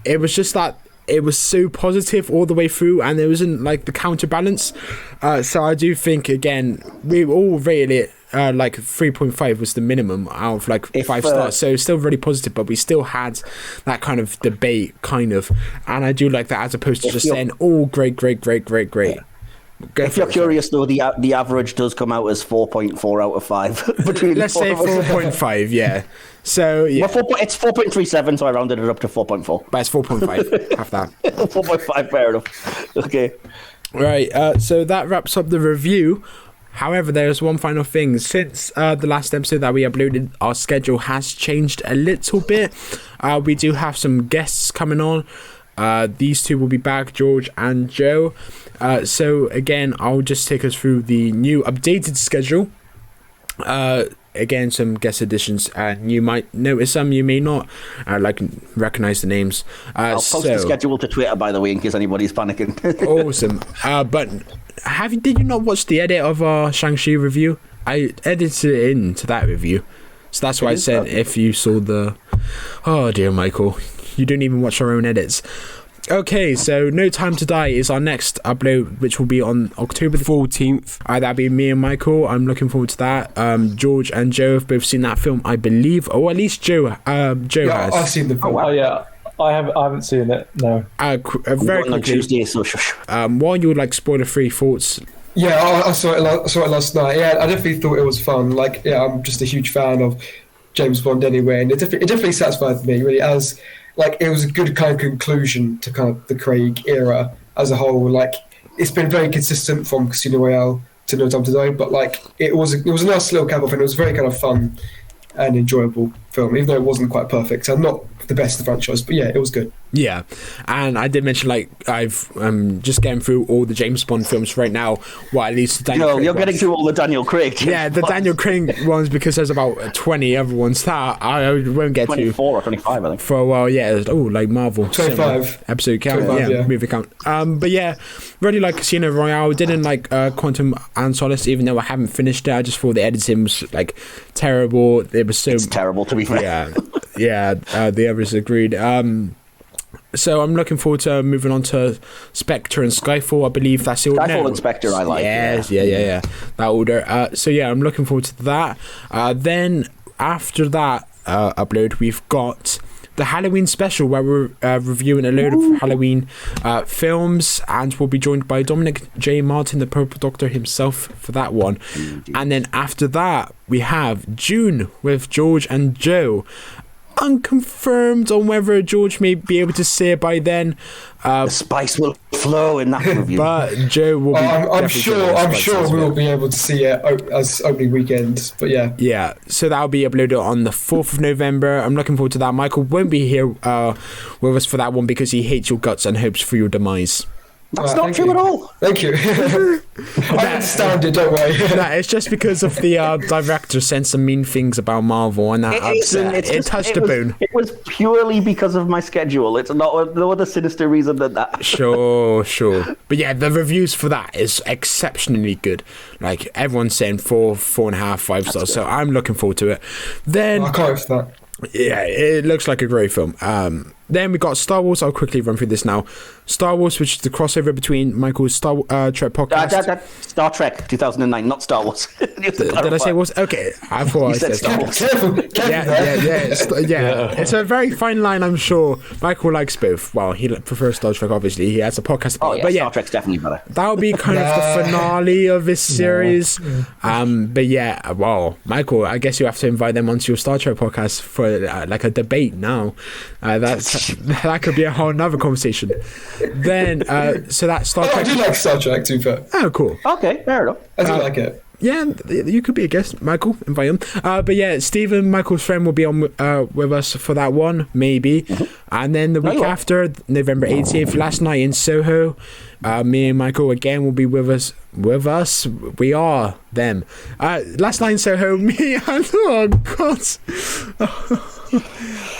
it was just that. It was so positive all the way through, and there wasn't like the counterbalance. So I do think again we all rated it like 3.5 was the minimum out of like 5 stars. So it's still really positive, but we still had that kind of debate, and I do like that as opposed to just saying, "Oh, great." If you're curious, though, the average does come out as 4.4 out of 5. Between let's say 4.5, yeah. So yeah, well, it's 4.37, so I rounded it up to 4.4. But it's 4.5. Have that. 4.5, fair enough. Okay. Right. So that wraps up the review. However, there's one final thing. Since the last episode that we uploaded, our schedule has changed a little bit. We do have some guests coming on. These two will be back, George and Joe. So again, I'll just take us through the new updated schedule. Again, some guest additions, and you might notice some, you may not. Recognize the names. I'll post the schedule to Twitter, by the way, in case anybody's panicking. Awesome. But did you not watch the edit of our Shang-Chi review? I edited it into that review, so that's why I said if you saw the. Oh dear, Michael. You don't even watch our own edits. Okay, so No Time to Die is our next upload, which will be on October the 14th. That'll be me and Michael. I'm looking forward to that. George and Joe have both seen that film, I believe, or at least Joe has. I've seen the film. Oh yeah, I haven't seen it. No. Very quickly, Tuesday, so while you would like spoiler-free thoughts. Yeah, I saw it last night. Yeah, I definitely thought it was fun. I'm just a huge fan of James Bond anyway, and it definitely satisfied me really as. It was a good kind of conclusion to kind of the Craig era as a whole. It's been very consistent from Casino Royale to No Time to Die, but it was a nice little cap off, and it was very kind of fun and enjoyable film, even though it wasn't quite perfect and not the best of the franchise. But yeah, it was good. Yeah, and I did mention I've just getting through all the James Bond films right now. Well, at least Daniel Craig you're getting through all the Daniel Craig. Yeah, the Daniel Craig ones because there's about 20 other ones that I won't get 24 or 25, I think. For a while, yeah. Marvel. 25 episode count, movie count. But yeah, really like Casino Royale. Didn't like Quantum and Solace, even though I haven't finished it. I just thought the editing was terrible. It was so. It's terrible, to be fair. Yeah. The others agreed. So I'm looking forward to moving on to Spectre and Skyfall. I believe that's the order. Skyfall and Spectre I like. Yes, yeah. That order. So yeah, I'm looking forward to that. Then after that upload, we've got the Halloween special where we're reviewing a load of Halloween films, and we'll be joined by Dominic J. Martin, the Purple Doctor himself, for that one. And then after that, we have June with George and Joe. unconfirmed on whether George may be able to see it by then. The spice will flow in that review. But Joe will be. I'm sure we'll be able to see it as opening weekend. But yeah. Yeah, so that'll be uploaded on the 4th of November. I'm looking forward to that. Michael won't be here with us for that one because he hates your guts and hopes for your demise. That's not true at all. Thank you. I understand it, don't worry. No, it's just because of the director said some mean things about Marvel and that it touched a bone. It was purely because of my schedule. It's not no other sinister reason than that. Sure. But yeah, the reviews for that is exceptionally good. Like, everyone's saying 4, 4.5, 5 stars. So I'm looking forward to it. Then I can't wait for that. Yeah, it looks like a great film. Then we got Star Wars. I'll quickly run through this now. Star Wars, which is the crossover between Michael's Star Trek podcast. Star Trek 2009, not Star Wars. Did I say Wars? Okay, I thought I said Star Wars. Careful. Yeah. It's a very fine line, I'm sure. Michael likes both. Well, he prefers Star Trek, obviously. He has a podcast about it. But Star Trek's definitely better. That'll be kind of the finale of this series. But yeah, well, Michael, I guess you have to invite them onto your Star Trek podcast for like a debate now. That could be a whole nother conversation. Then, so that Star Trek. I do like Star Trek too, but Oh, cool. Okay, fair enough. I do like it. Yeah, you could be a guest, Michael. Invite him. But yeah, Stephen, Michael's friend, will be on with us for that one, maybe. And then the week after, November 18th, Last Night in Soho, me and Michael again will be with us. We are them. Last Night in Soho, me and oh god.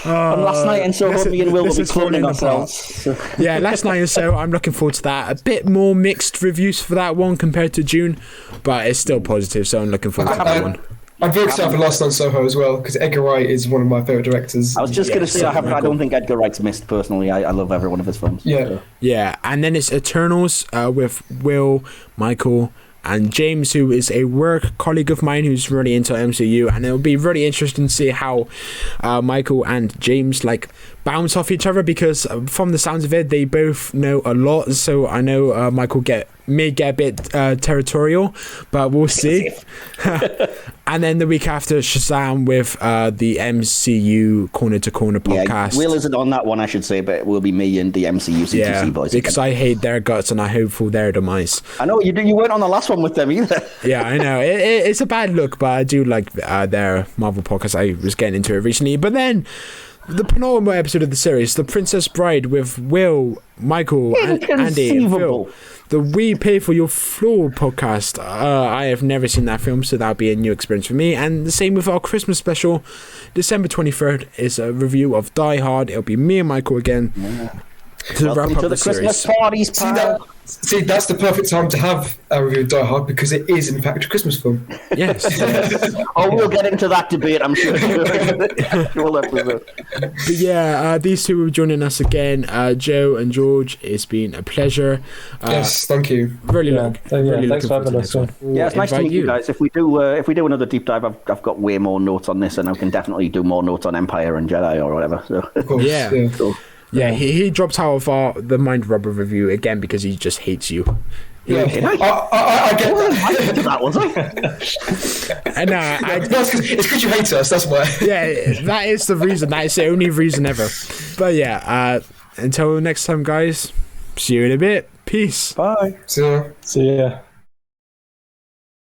Last Night in Soho, me and Will will be cloning ourselves. So. Yeah, Last Night in Soho, I'm looking forward to that. A bit more mixed reviews for that one compared to June, but it's still positive, so I'm looking forward to that one. I'm very excited for Last Night in Soho as well, because Edgar Wright is one of my favourite directors. I was just going to say, I don't think Edgar Wright's missed, personally. I love every one of his films. Yeah. So. Yeah, and then it's Eternals with Will, Michael, and James, who is a work colleague of mine who's really into MCU, and it'll be really interesting to see how Michael and James bounce off each other, because from the sounds of it, they both know a lot. So I know Michael may get a bit territorial, but we'll see. And then the week after, Shazam with the MCU Corner to Corner podcast. Will isn't on that one, I should say, but it will be me and the MCU C2C boys. Because I hate their guts and I hope for their demise. I know, you weren't on the last one with them either. Yeah, I know. It's a bad look, but I do like their Marvel podcast. I was getting into it recently. But then, the penultimate episode of the series, The Princess Bride with Will, Michael, and Andy, and Phil. The We Pay For Your Floor podcast. I have never seen that film, so that'll be a new experience for me. And the same with our Christmas special. December 23rd is a review of Die Hard. It'll be me and Michael again. Welcome to the Christmas parties, pal. See, that's the perfect time to have a review of Die Hard, because it is, in fact, a Christmas film. Yes. We'll get into that debate, I'm sure. But yeah, these two are joining us again. Joe and George, it's been a pleasure. Yes, thank you. Really thanks for having us. Yeah, it's nice to meet you guys. If we do another deep dive, I've got way more notes on this, and I can definitely do more notes on Empire and Jedi or whatever. So. Of course, yeah. Cool. Yeah, he dropped out of the Mind Rubber review again because he just hates you. Yeah, I get that. That was it. And it's because you hate us. That's why. Yeah, that is the reason. That is the only reason ever. But yeah, until next time, guys. See you in a bit. Peace. Bye. See ya.